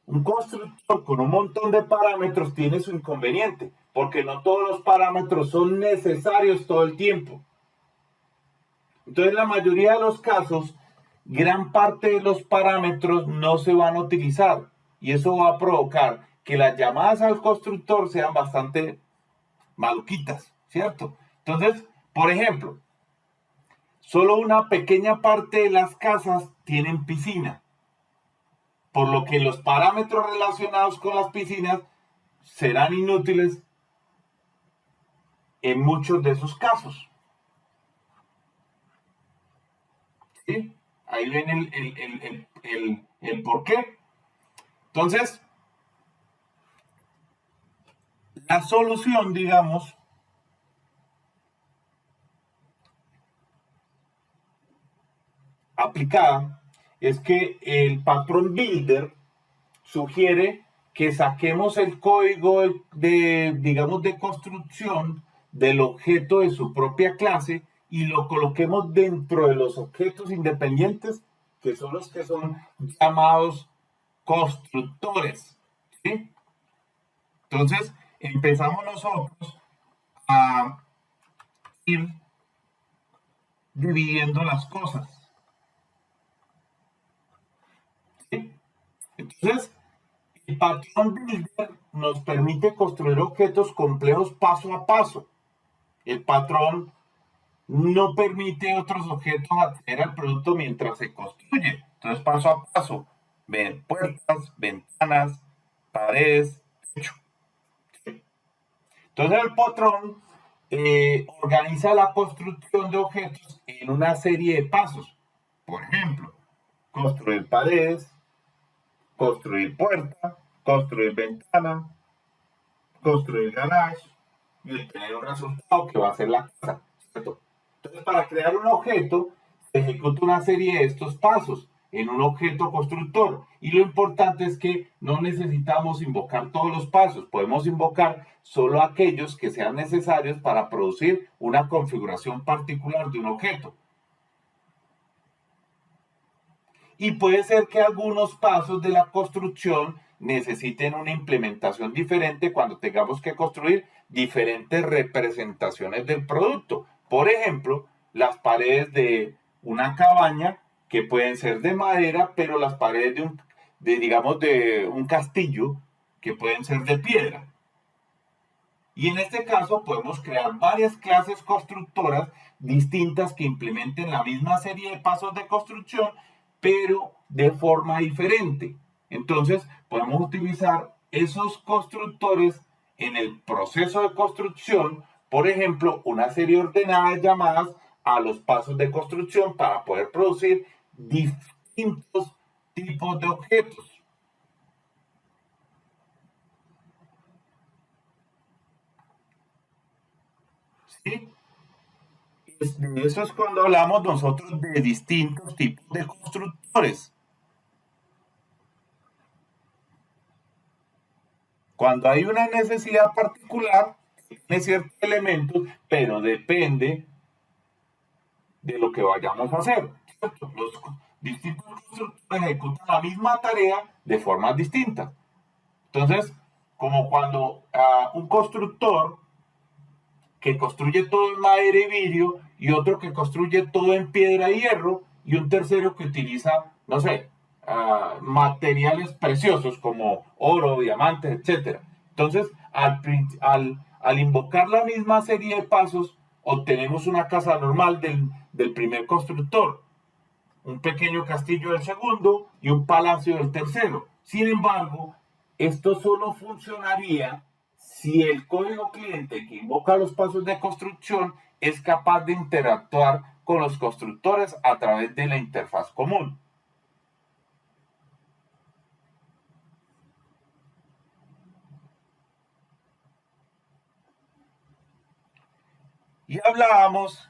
Un constructor con un montón de parámetros tiene su inconveniente, porque no todos los parámetros son necesarios todo el tiempo. Entonces, en la mayoría de los casos, gran parte de los parámetros no se van a utilizar y eso va a provocar que las llamadas al constructor sean bastante maluquitas, ¿cierto? Entonces, por ejemplo, solo una pequeña parte de las casas tienen piscina, por lo que los parámetros relacionados con las piscinas serán inútiles en muchos de esos casos. ¿Sí? Ahí ven el por qué. Entonces, la solución, digamos, aplicada es que el patrón builder sugiere que saquemos el código de, digamos, de construcción del objeto de su propia clase y lo coloquemos dentro de los objetos independientes, que son los que son llamados constructores. ¿Sí? Entonces, empezamos nosotros a ir dividiendo las cosas. ¿Sí? Entonces, el patrón builder nos permite construir objetos complejos paso a paso. El patrón no permite otros objetos acceder al producto mientras se construye. Entonces, paso a paso, ven puertas, ventanas, paredes, techo. Entonces, el patrón organiza la construcción de objetos en una serie de pasos. Por ejemplo, construir paredes, construir puerta, construir ventana, construir garage y obtener un resultado que va a ser la casa, ¿cierto? Entonces, para crear un objeto, se ejecuta una serie de estos pasos en un objeto constructor. Y lo importante es que no necesitamos invocar todos los pasos, podemos invocar solo aquellos que sean necesarios para producir una configuración particular de un objeto. Y puede ser que algunos pasos de la construcción necesiten una implementación diferente cuando tengamos que construir diferentes representaciones del producto. Por ejemplo, las paredes de una cabaña que pueden ser de madera, pero las paredes digamos, de un castillo que pueden ser de piedra. Y en este caso podemos crear varias clases constructoras distintas que implementen la misma serie de pasos de construcción, pero de forma diferente. Entonces podemos utilizar esos constructores en el proceso de construcción, por ejemplo, una serie ordenada de llamadas a los pasos de construcción para poder producir distintos tipos de objetos. ¿Sí? De eso es cuando hablamos nosotros de distintos tipos de constructores. Cuando hay una necesidad particular, tiene ciertos elementos, pero depende de lo que vayamos a hacer. ¿Cierto? Los distintos constructores ejecutan la misma tarea de formas distintas. Entonces, como cuando un constructor que construye todo en madera y vidrio, y otro que construye todo en piedra y hierro, y un tercero que utiliza, no sé, materiales preciosos como oro, diamantes, etc. Entonces, al invocar la misma serie de pasos, obtenemos una casa normal del primer constructor, un pequeño castillo del segundo y un palacio del tercero. Sin embargo, esto solo funcionaría si el código cliente que invoca los pasos de construcción es capaz de interactuar con los constructores a través de la interfaz común. Y hablábamos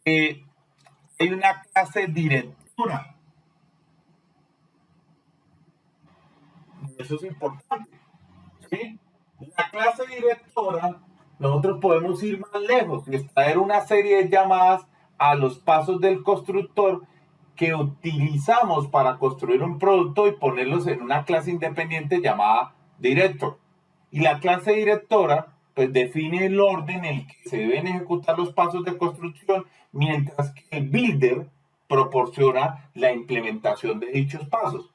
que hay una clase directora. Y eso es importante. ¿Sí? La clase directora, nosotros podemos ir más lejos y extraer una serie de llamadas a los pasos del constructor que utilizamos para construir un producto y ponerlos en una clase independiente llamada director. Y la clase directora pues define el orden en el que se deben ejecutar los pasos de construcción, mientras que el builder proporciona la implementación de dichos pasos.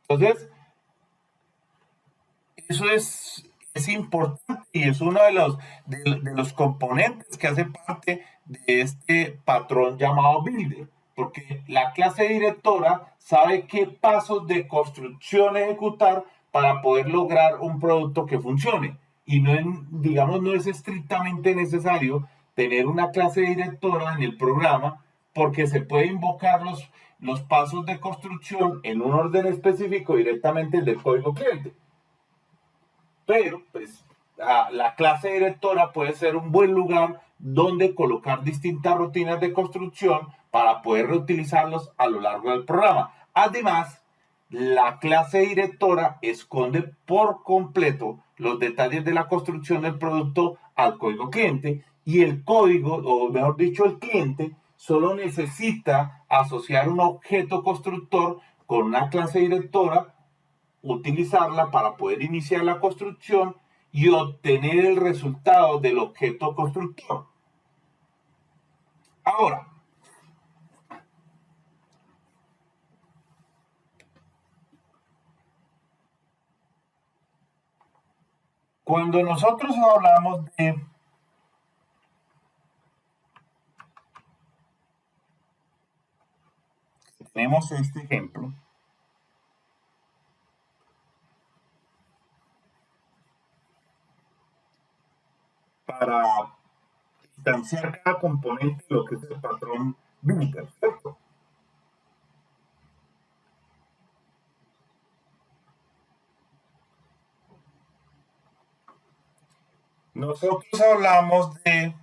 Entonces, eso es importante y es uno de los componentes que hace parte de este patrón llamado builder, porque la clase directora sabe qué pasos de construcción ejecutar para poder lograr un producto que funcione. Y no, digamos, no es estrictamente necesario tener una clase directora en el programa porque se puede invocar los pasos de construcción en un orden específico directamente del código cliente. Pero, pues, la clase directora puede ser un buen lugar donde colocar distintas rutinas de construcción para poder reutilizarlos a lo largo del programa. Además, la clase directora esconde por completo los detalles de la construcción del producto al código cliente, y el código, o mejor dicho, el cliente, solo necesita asociar un objeto constructor con una clase directora, utilizarla para poder iniciar la construcción y obtener el resultado del objeto constructor. Ahora, cuando nosotros hablamos de tenemos este ejemplo, para instanciar cada componente de lo que es el patrón Builder, ¿cierto? Nosotros hablamos de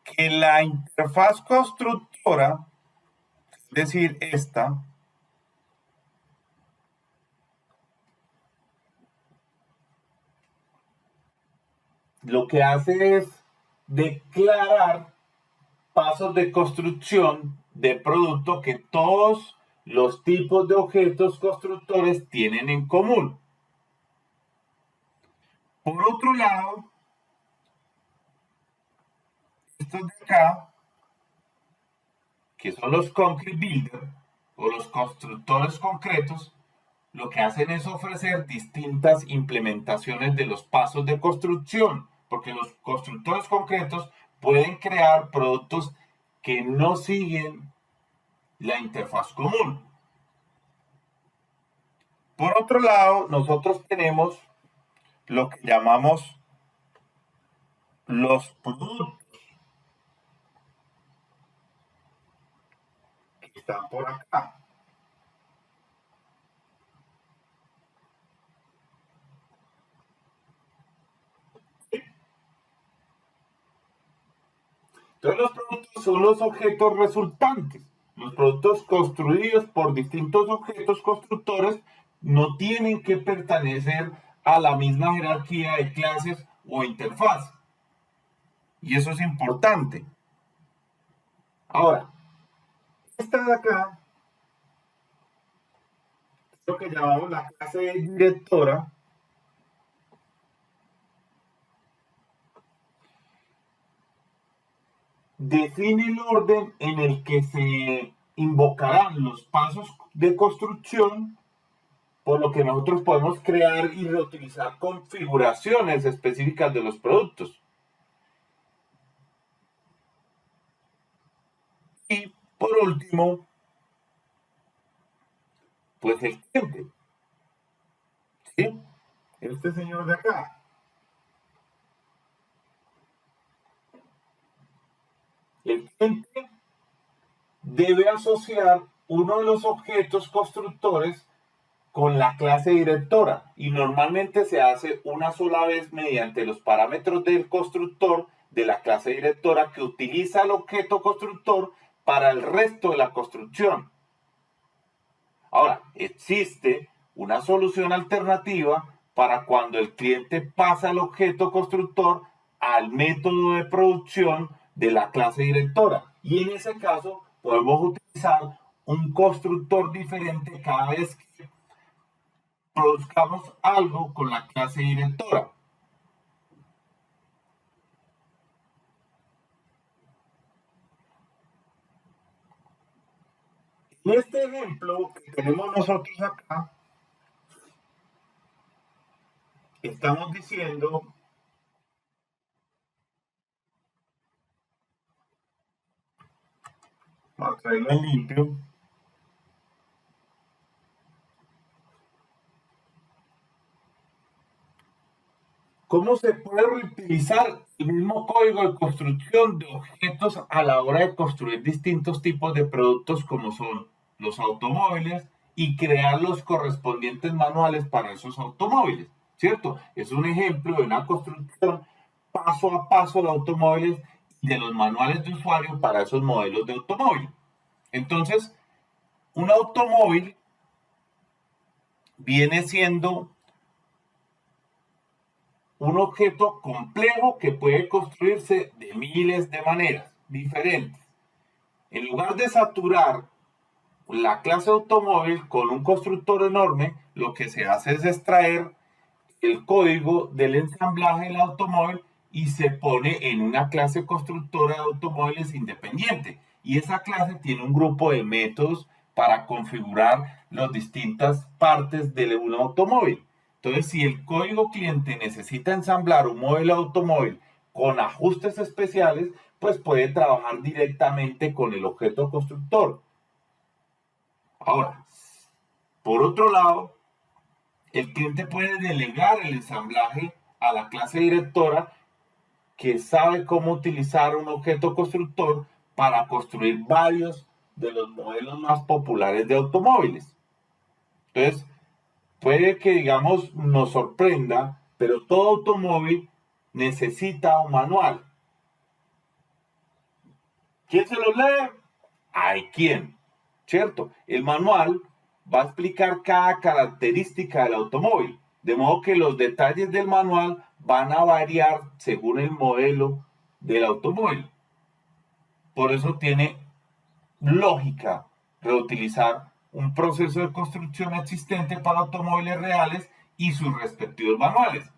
que la interfaz constructora, es decir, esta, lo que hace es declarar pasos de construcción de producto que todos los tipos de objetos constructores tienen en común. Por otro lado, estos de acá, que son los concrete builder o los constructores concretos, lo que hacen es ofrecer distintas implementaciones de los pasos de construcción, porque los constructores concretos pueden crear productos que no siguen la interfaz común. Por otro lado, nosotros tenemos lo que llamamos los productos que están por acá. Entonces los productos son los objetos resultantes. Los productos construidos por distintos objetos constructores no tienen que pertenecer a la misma jerarquía de clases o interfaz. Y eso es importante. Ahora, esta de acá, lo que llamamos la clase directora, define el orden en el que se invocarán los pasos de construcción, por lo que nosotros podemos crear y reutilizar configuraciones específicas de los productos. Y por último, pues el cliente. ¿Sí? Este señor de acá. El cliente debe asociar uno de los objetos constructores con la clase directora, y normalmente se hace una sola vez mediante los parámetros del constructor de la clase directora, que utiliza el objeto constructor para el resto de la construcción. Ahora, existe una solución alternativa para cuando el cliente pasa el objeto constructor al método de producción de la clase directora, y en ese caso podemos utilizar un constructor diferente cada vez que produzcamos algo con la clase directora. En este ejemplo que tenemos nosotros acá, estamos diciendo, vamos a traerlo en limpio, cómo se puede reutilizar el mismo código de construcción de objetos a la hora de construir distintos tipos de productos, como son los automóviles y crear los correspondientes manuales para esos automóviles, ¿cierto? Es un ejemplo de una construcción paso a paso de automóviles y de los manuales de usuario para esos modelos de automóvil. Entonces, un automóvil viene siendo un objeto complejo que puede construirse de miles de maneras diferentes. En lugar de saturar la clase automóvil con un constructor enorme, lo que se hace es extraer el código del ensamblaje del automóvil y se pone en una clase constructora de automóviles independiente. Y esa clase tiene un grupo de métodos para configurar las distintas partes de un automóvil. Entonces, si el código cliente necesita ensamblar un modelo de automóvil con ajustes especiales, pues puede trabajar directamente con el objeto constructor. Ahora, por otro lado, el cliente puede delegar el ensamblaje a la clase directora que sabe cómo utilizar un objeto constructor para construir varios de los modelos más populares de automóviles. Entonces, puede que, digamos, nos sorprenda, pero todo automóvil necesita un manual. ¿Quién se lo lee? Hay quien, ¿cierto? El manual va a explicar cada característica del automóvil, de modo que los detalles del manual van a variar según el modelo del automóvil. Por eso tiene lógica reutilizar un proceso de construcción existente para automóviles reales y sus respectivos manuales.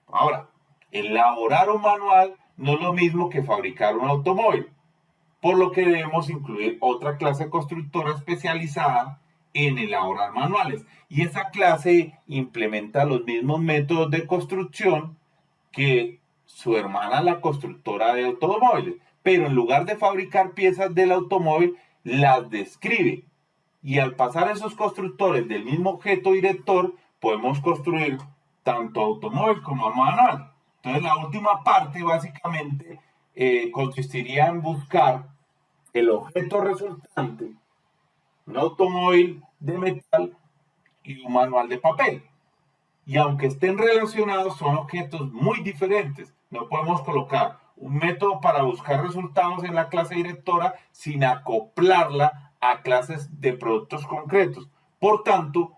Ahora, elaborar un manual no es lo mismo que fabricar un automóvil, por lo que debemos incluir otra clase constructora especializada en elaborar manuales. Y esa clase implementa los mismos métodos de construcción que su hermana, la constructora de automóviles, pero en lugar de fabricar piezas del automóvil, las describe. Y al pasar esos constructores del mismo objeto director, podemos construir tanto automóvil como manual. Entonces, la última parte básicamente consistiría en buscar el objeto resultante, un automóvil de metal y un manual de papel. Y aunque estén relacionados, son objetos muy diferentes. No podemos colocar un método para buscar resultados en la clase directora sin acoplarla a clases de productos concretos. Por tanto,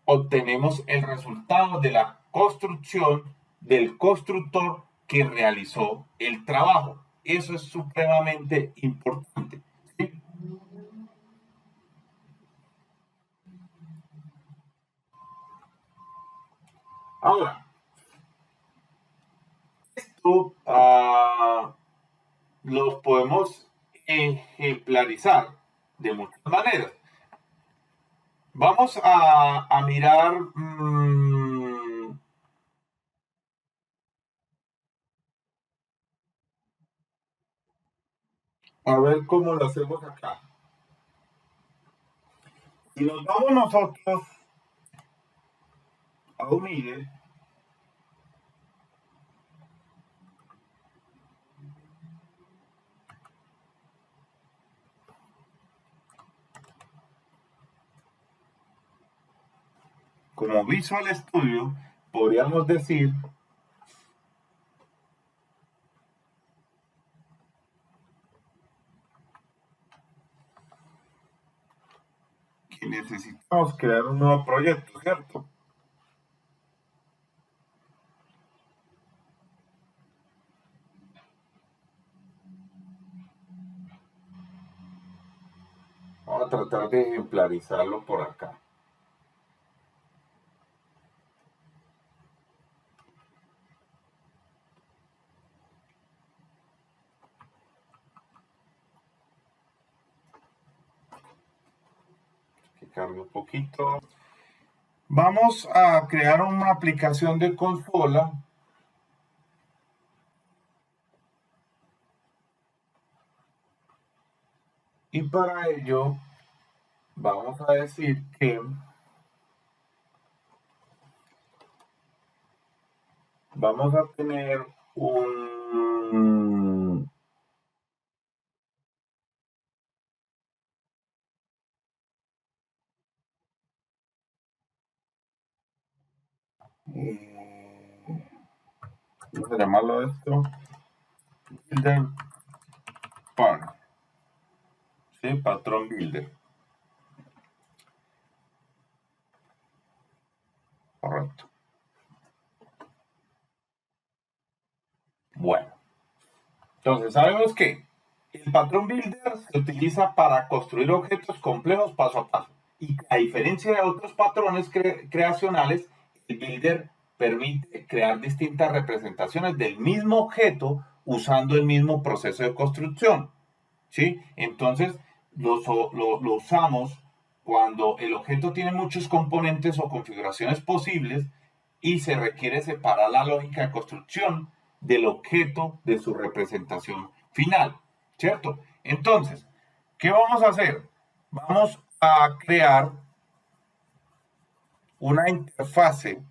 obtenemos el resultado de la construcción del constructor que realizó el trabajo. Eso es supremamente importante. ¿Sí? Ahora, esto los podemos ejemplarizar de muchas maneras. Vamos a mirar, a ver cómo lo hacemos acá. Si nos vamos nosotros a unir como Visual Studio, podríamos decir que necesitamos crear un nuevo proyecto, ¿cierto? Vamos a tratar de ejemplarizarlo por acá. Que cargue un poquito. Vamos a crear una aplicación de consola y para ello vamos a decir que vamos a tener un Vamos a llamarlo esto builder part, ¿sí? Patrón builder, correcto. Bueno, entonces sabemos que el patrón builder se utiliza para construir objetos complejos paso a paso. Y a diferencia de otros patrones creacionales, el builder permite crear distintas representaciones del mismo objeto usando el mismo proceso de construcción. ¿Sí? Entonces lo usamos cuando el objeto tiene muchos componentes o configuraciones posibles y se requiere separar la lógica de construcción del objeto de su representación final, ¿cierto? Entonces, ¿qué vamos a hacer? Vamos a crear una interfase.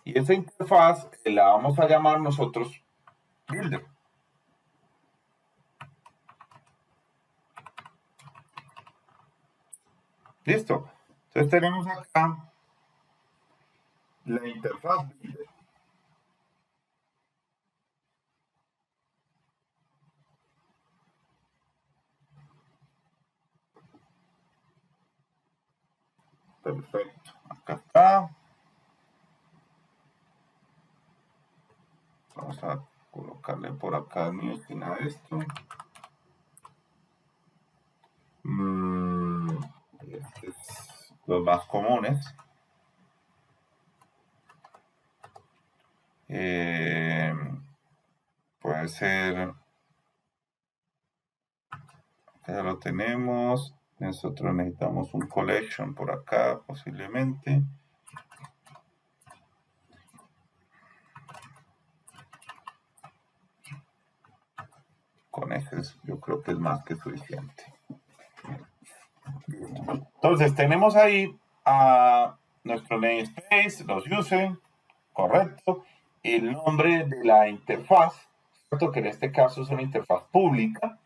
Y esa interfaz la vamos a llamar nosotros Builder. Listo. Entonces tenemos acá la interfaz Builder. Perfecto. Acá está. Vamos a colocarle por acá mi esquina a esto. Mm, este es los más comunes. Eh, puede ser, ya lo tenemos. Nosotros necesitamos un collection por acá, posiblemente. Con ejes yo creo que es más que suficiente. Entonces tenemos ahí a nuestro namespace, los usen, correcto, el nombre de la interfaz, ¿cierto? Que en este caso es una interfaz pública.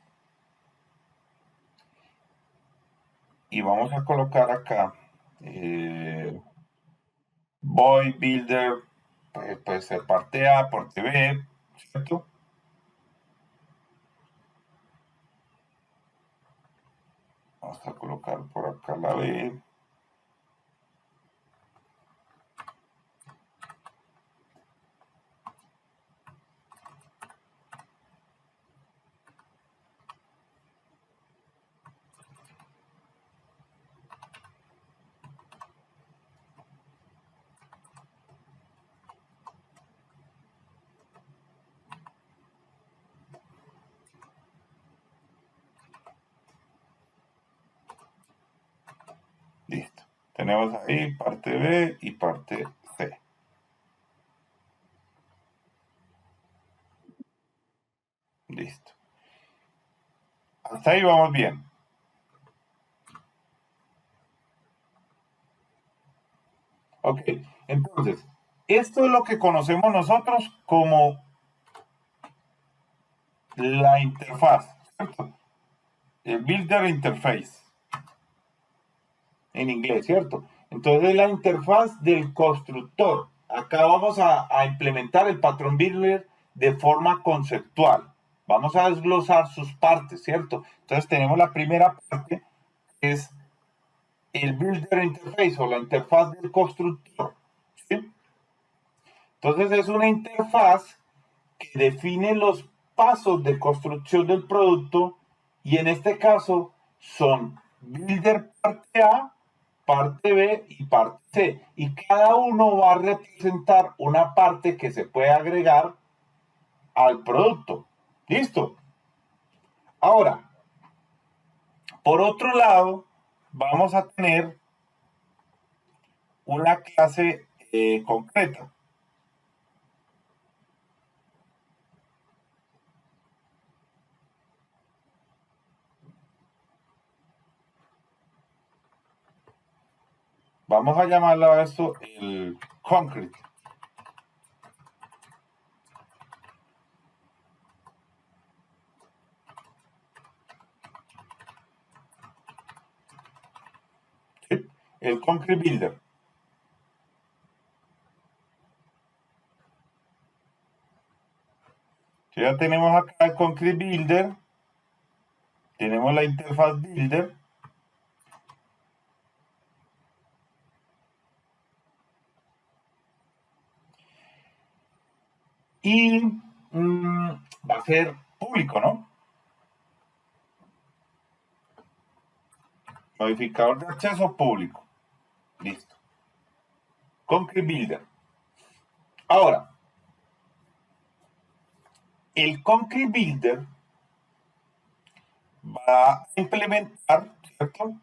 Y vamos a colocar acá Boy Builder, puede ser parte A, parte B, ¿cierto? Vamos a colocar por acá la B. Listo. Tenemos ahí parte B y parte C. Listo. Hasta ahí vamos bien. Ok, entonces, esto es lo que conocemos nosotros como la interfaz, ¿cierto? El Builder Interface, en inglés, ¿cierto? Entonces, es la interfaz del constructor. Acá vamos a implementar el patrón Builder de forma conceptual. Vamos a desglosar sus partes, ¿cierto? Entonces, tenemos la primera parte, que es el Builder Interface o la interfaz del constructor, ¿sí? Entonces, es una interfaz que define los pasos de construcción del producto y en este caso son Builder parte A, parte B y parte C. Y cada uno va a representar una parte que se puede agregar al producto. ¿Listo? Ahora, por otro lado, vamos a tener una clase concreta. Vamos a llamarlo a esto el concrete. ¿Sí? El concrete builder. Ya tenemos acá el concrete builder. Tenemos la interfaz builder. Y va a ser público, ¿no? Modificador de acceso público. Listo. Concrete Builder. Ahora, el Concrete Builder va a implementar, ¿cierto?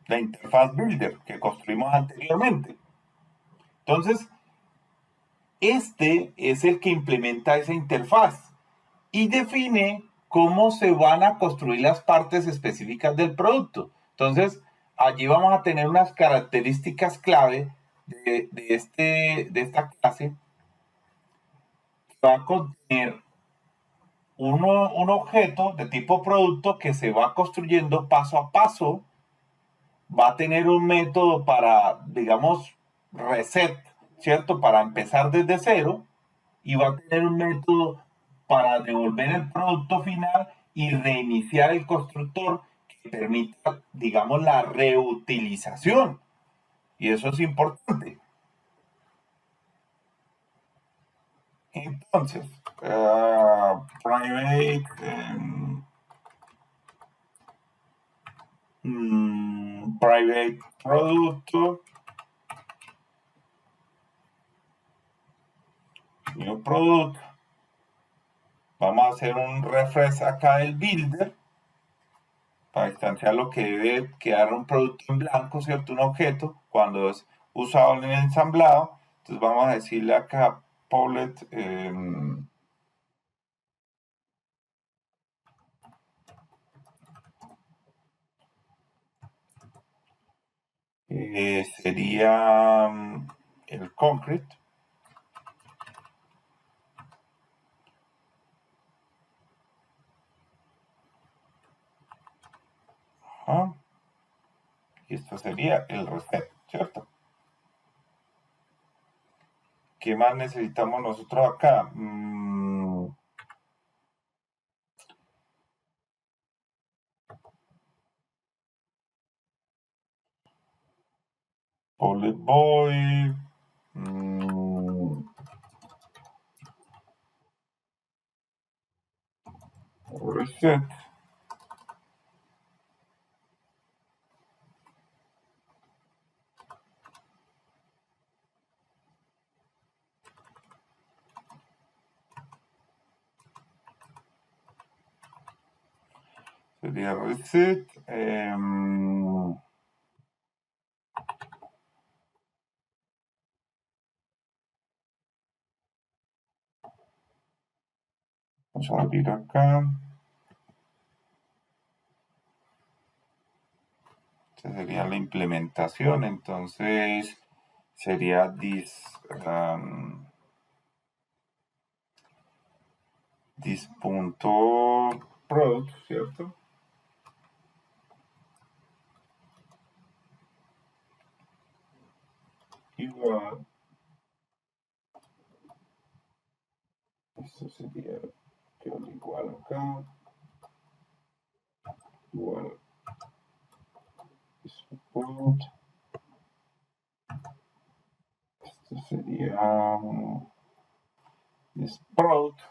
La interfaz Builder que construimos anteriormente. Entonces, este es el que implementa esa interfaz y define cómo se van a construir las partes específicas del producto. Entonces, allí vamos a tener unas características clave de esta clase. Va a contener un objeto de tipo producto que se va construyendo paso a paso. Va a tener un método para, digamos, reset, ¿cierto? Para empezar desde cero. Y va a tener un método para devolver el producto final y reiniciar el constructor que permita, digamos, la reutilización. Y eso es importante. Entonces, private, private producto, new product. Vamos a hacer un refresh acá del builder para instanciar lo que debe quedar un producto en blanco, ¿cierto? Un objeto cuando es usado en el ensamblado. Entonces vamos a decirle acá Paulet sería el concrete. Ajá. Y esto sería el reset, ¿cierto? ¿Qué más necesitamos nosotros acá? Paulet Boy. Reset. Sería reset. Vamos a abrir acá. Esta sería la implementación. Entonces sería this.product, ¿cierto? Igual. Esto sería igual acá. Igual. Support. Esto sería this product.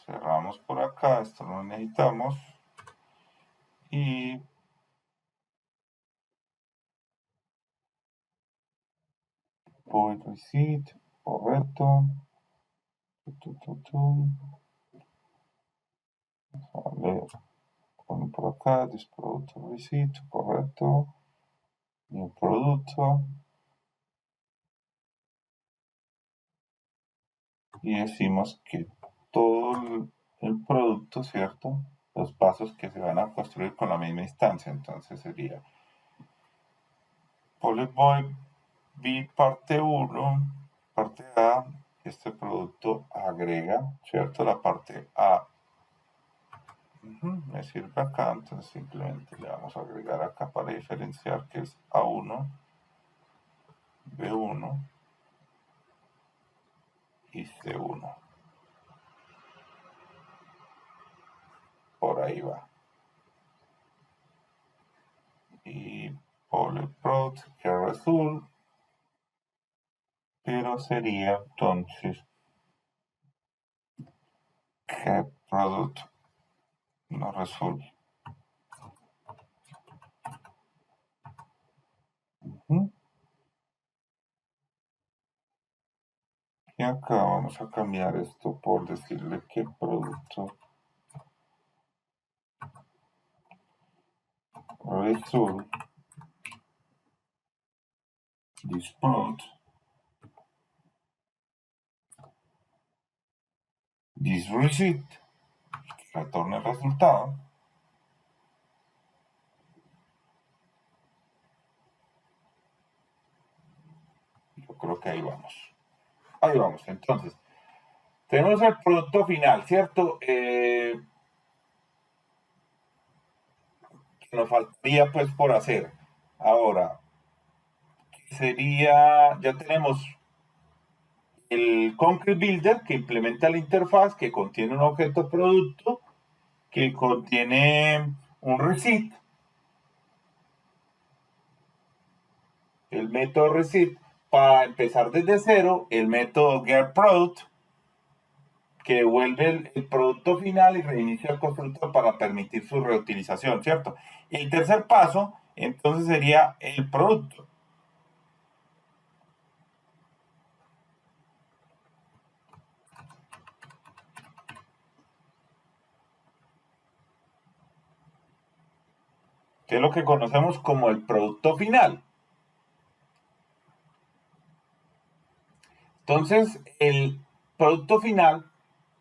Cerramos por acá. Esto no necesitamos. Y void receipt. Correcto. A ver. Ponen por acá, this product receipt, correcto. New producto. Y decimos que todo el producto, ¿cierto? los pasos que se van a construir con la misma instancia. Entonces sería public void b parte 1, parte A, este producto agrega, ¿cierto? La parte A me sirve acá, entonces simplemente le vamos a agregar acá para diferenciar que es A1, B1 y C1. Por ahí va. Y polyprod que result, pero sería entonces que product no result. Y acá vamos a cambiar esto por decirle que producto result disprod this receipt, que retorne el resultado. Yo creo que ahí vamos. Ahí vamos. Entonces, tenemos el producto final, ¿cierto? Que nos faltaría pues por hacer. Ahora, sería, ya tenemos el Concrete Builder que implementa la interfaz, que contiene un objeto producto, que contiene un receipt, el método receipt, para empezar desde cero, el método getProduct, que devuelve el producto final y reinicia el constructor para permitir su reutilización, ¿cierto? El tercer paso, entonces, sería el producto. Que es lo que conocemos como el producto final. Entonces, el producto final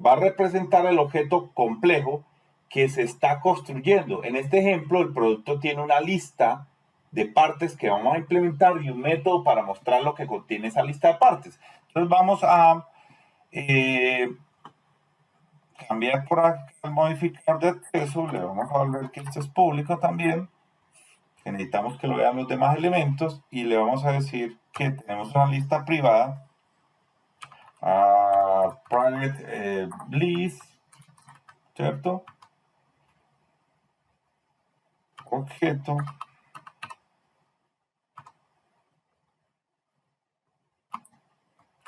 va a representar el objeto complejo que se está construyendo. En este ejemplo, el producto tiene una lista de partes que vamos a implementar y un método para mostrar lo que contiene esa lista de partes. Entonces vamos a cambiar por acá el modificador de acceso, le vamos a volver que esto es público también, que necesitamos que lo vean los demás elementos y le vamos a decir que tenemos una lista privada, private list, ¿cierto? Objeto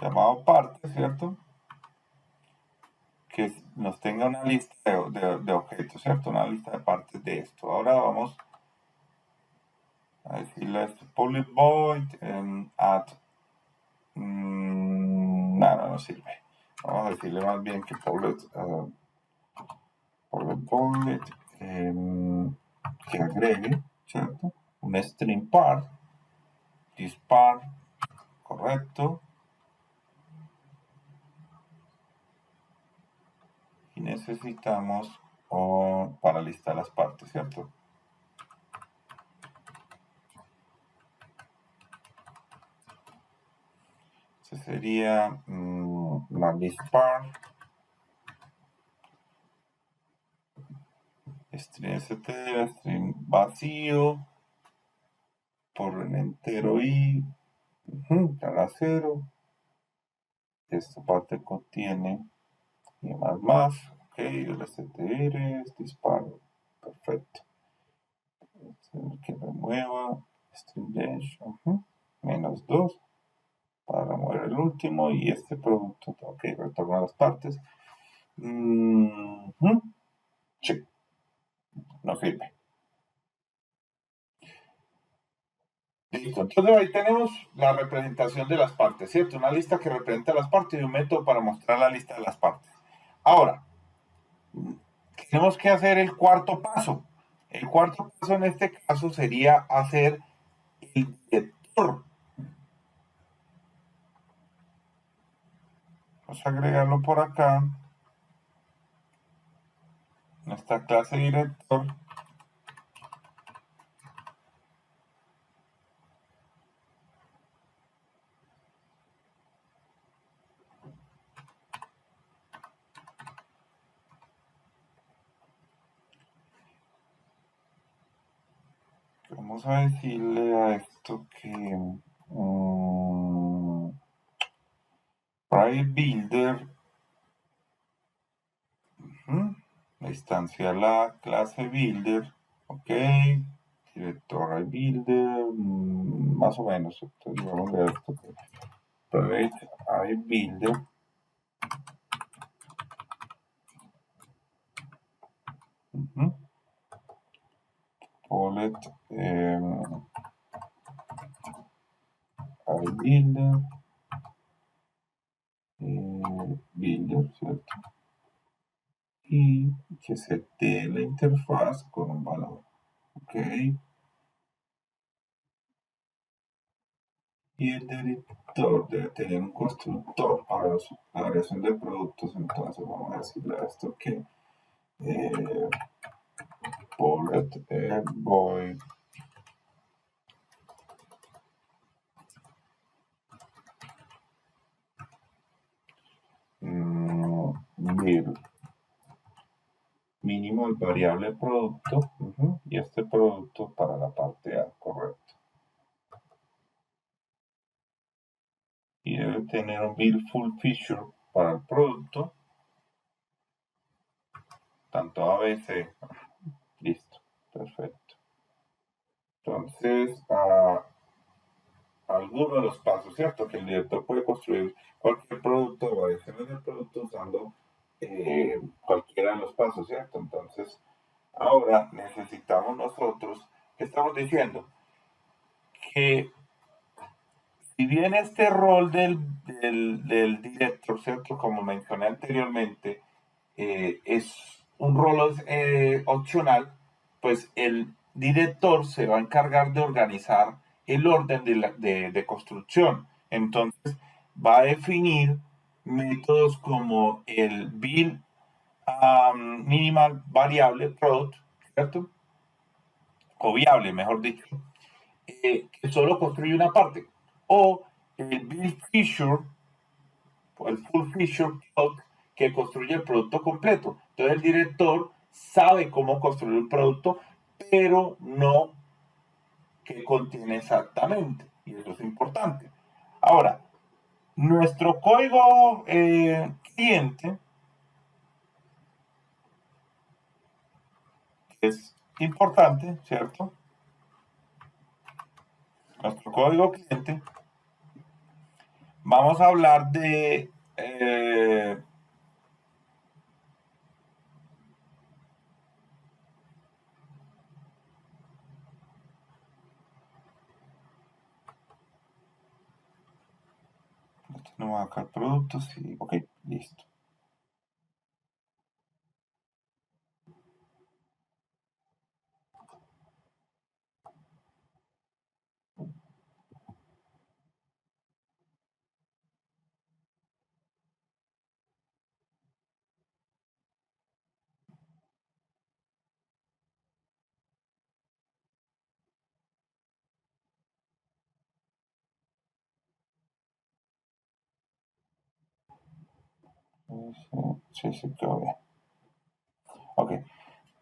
llamado parte, ¿cierto? Que nos tenga una lista de objetos, ¿cierto? Una lista de partes de esto. Ahora vamos a decirle a esto public void add. No sirve. Vamos a decirle más bien que public void que agregue, ¿cierto? Un string part, this part, correcto. Y necesitamos para listar las partes, ¿cierto? Ese sería la list part, string str, string vacío, por en entero y cada 0. Esta parte contiene y más, ok, el str, disparo, perfecto. Que remueva string dash, -2 para remover el último y este producto, ok, retorna las partes. Sí, no sirve. Listo, entonces ahí tenemos la representación de las partes, ¿cierto? Una lista que representa las partes y un método para mostrar la lista de las partes. Ahora, tenemos que hacer el cuarto paso. El cuarto paso en este caso sería hacer el director. Vamos a agregarlo por acá. nuestra clase director vamos a decirle a esto que private builder, instancia la clase builder, ok, director builder, más o menos, entonces vamos a ver esto, private builder, bullet, builder, builder, ¿cierto? Y que setee la interfaz con un valor, ok. Y el editor debe tener un constructor para la creación de productos, entonces vamos a decirle a esto que bullet void build mínimo el variable producto y este producto para la parte A, correcto. Y debe tener un build full feature para el producto, tanto A, B, C. Listo, perfecto. Entonces, algunos de los pasos, ¿cierto? Que el director puede construir cualquier producto o variaciones del producto usando cualquiera de los pasos, ¿cierto? Entonces, ahora necesitamos nosotros, ¿qué estamos diciendo? Que si bien este rol del director, ¿cierto? Como mencioné anteriormente, es un rol opcional, pues el director se va a encargar de organizar el orden de construcción. Entonces, va a definir métodos como el build minimal variable product, ¿cierto? O viable, mejor dicho, que solo construye una parte. O el build feature, o el full feature product, que construye el producto completo. Entonces el director sabe cómo construir un producto, pero no qué contiene exactamente. Y eso es importante. Ahora, nuestro código cliente es importante, ¿cierto? Nuestro código cliente, vamos a hablar de no va acá productos y ok, listo. Sí, sí, quedó bien. Ok.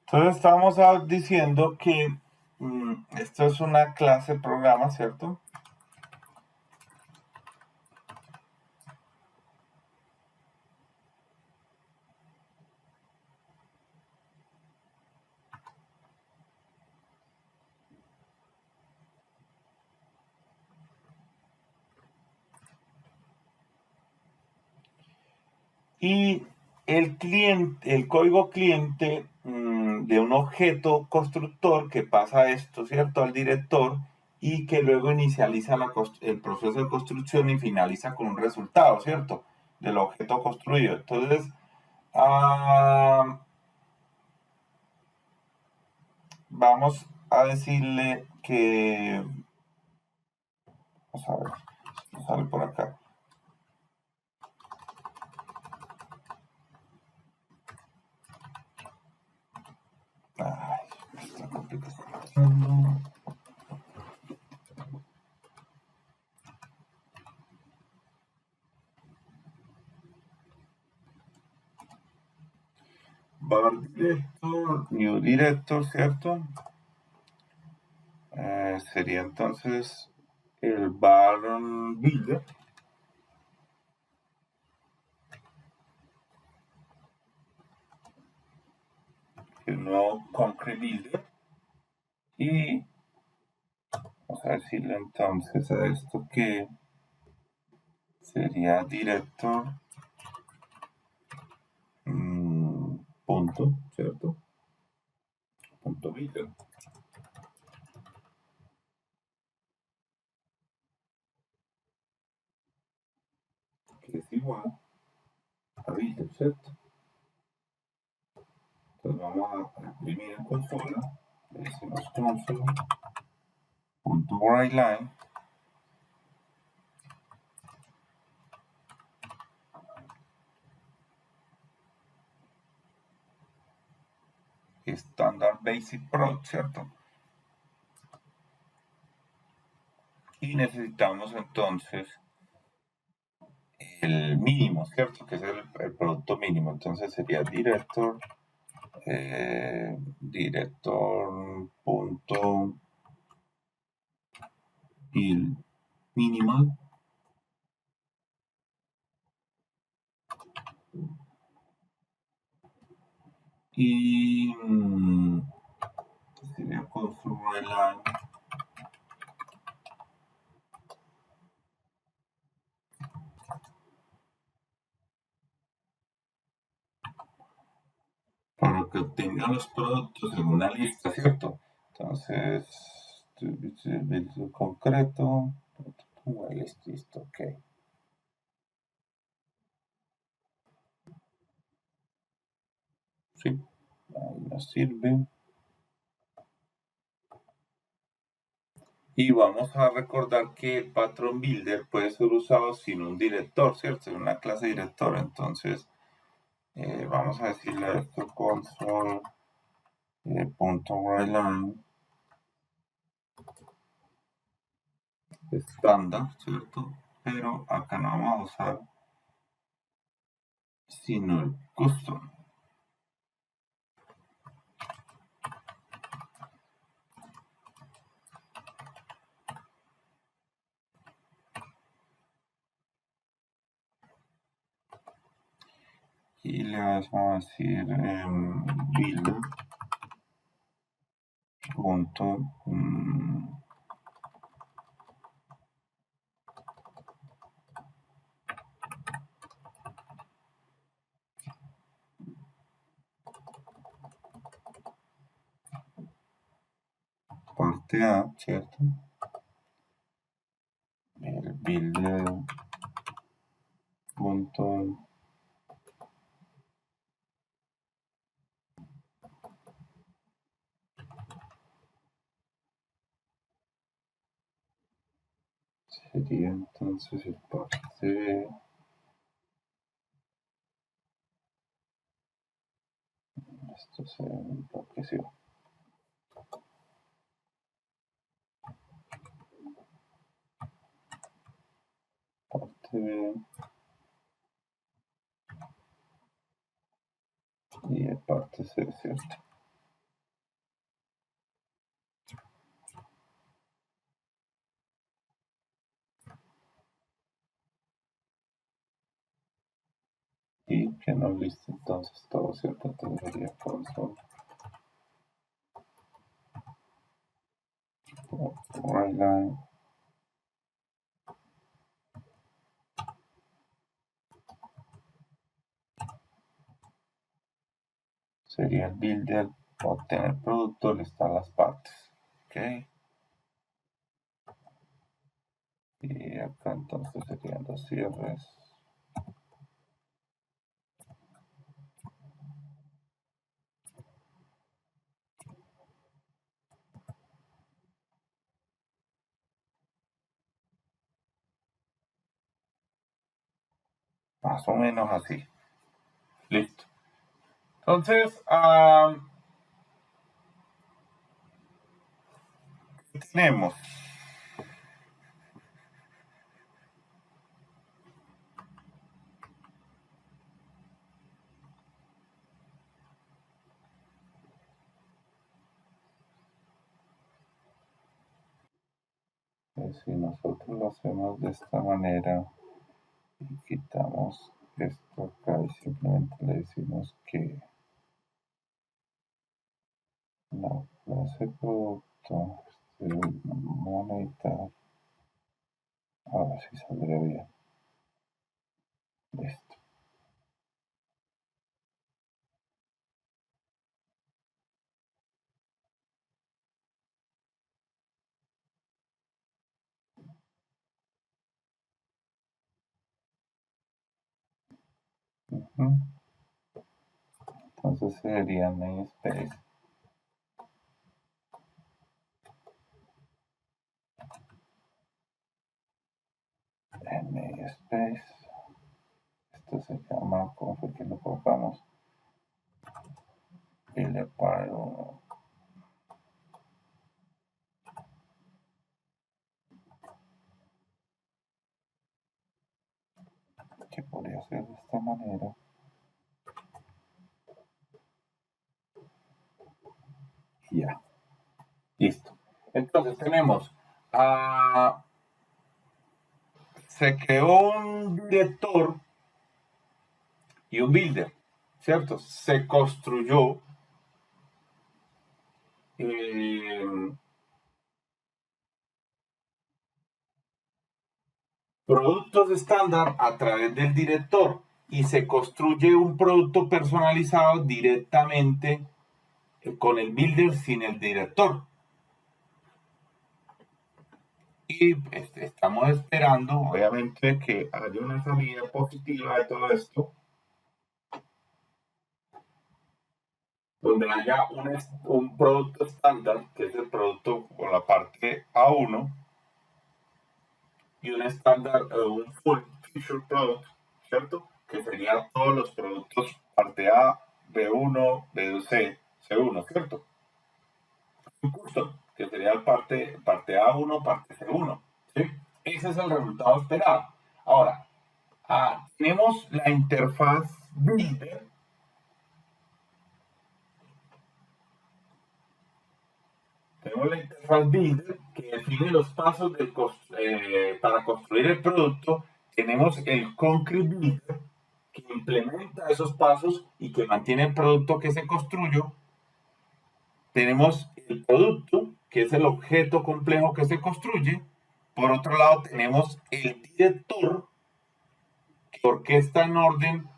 Entonces estábamos diciendo que esto es una clase programa, ¿cierto? Y el cliente, el código cliente de un objeto constructor que pasa esto, ¿cierto? Al director y que luego inicializa el proceso de construcción y finaliza con un resultado, ¿cierto? Del objeto construido. Entonces, vamos a decirle que, vamos a ver, si sale por acá. var director, new director, ¿cierto? Sería entonces el var builder. El nuevo concrete builder. Y vamos a decirle entonces a esto que sería director punto, ¿cierto? Punto builder. Que es igual a builder, ¿cierto? Entonces vamos a imprimir en consola. Le decimos console.writeLine. Standard Basic Pro, ¿cierto? Y necesitamos entonces el mínimo, ¿cierto? Que es el producto mínimo. Entonces sería director, director punto build minimal. Y sería construir la para que obtengan los productos en una lista, ¿cierto? Entonces, concreto, listo, ok. Sí, ahí nos sirve. Y vamos a recordar que el patrón builder puede ser usado sin un director, ¿cierto? En una clase director. Entonces, vamos a decirle a esto console punto writeLine estándar, ¿cierto? Pero acá no vamos a usar sino el custom. Y le vamos a decir builder punto parte A, ¿cierto? El builder punto sería entonces el parte B. Esto se enloqueció. Parte B. Y el parte C, ¿cierto? Y que nos liste entonces todo, ¿cierto? Entonces sería console writeLine sería el builder, obtener producto, listar las partes. Ok. Y acá entonces serían los cierres. Más o menos así. Listo. Entonces, ¿qué tenemos? Entonces, si nosotros lo hacemos de esta manera y quitamos esto acá y simplemente le decimos que la clase producto, vamos a necesitar, ahora sí saldría bien, listo. Entonces sería namespace. Namespace. Esto se llama, ¿cómo fue que lo colocamos? Y le paro. Que podría ser de esta manera. Ya. Listo. Entonces tenemos se creó un director y un builder, ¿cierto? Se construyó productos estándar a través del director y se construye un producto personalizado directamente con el builder sin el director. Y estamos esperando, obviamente, que haya una salida positiva de todo esto, donde haya un producto estándar, que es el producto con la parte A1, y un estándar, un full feature product, ¿cierto? Que serían todos los productos parte A, B1, B2C, C1, ¿cierto? Un custom, que sería el parte A1, parte C1, ¿sí? Ese es el resultado esperado. Ahora, tenemos la interfaz Builder. Tenemos la interfaz Builder que define los pasos para construir el producto. Tenemos el Concrete Builder que implementa esos pasos y que mantiene el producto que se construyó. Tenemos el producto, que es el objeto complejo que se construye. Por otro lado, tenemos el director, que orquesta en orden,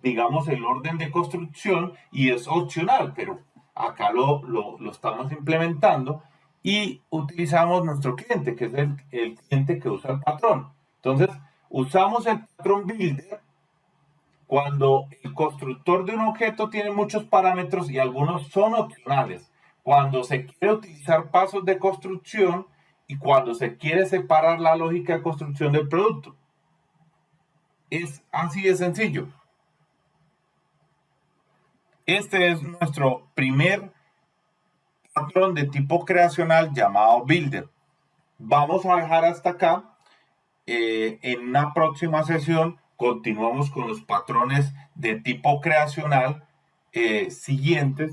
digamos, el orden de construcción y es opcional, pero acá lo estamos implementando y utilizamos nuestro cliente, que es el cliente que usa el patrón. Entonces, usamos el patrón builder cuando el constructor de un objeto tiene muchos parámetros y algunos son opcionales. Cuando se quiere utilizar pasos de construcción y cuando se quiere separar la lógica de construcción del producto. Es así de sencillo. Este es nuestro primer patrón de tipo creacional llamado Builder. Vamos a dejar hasta acá. En una próxima sesión continuamos con los patrones de tipo creacional siguientes.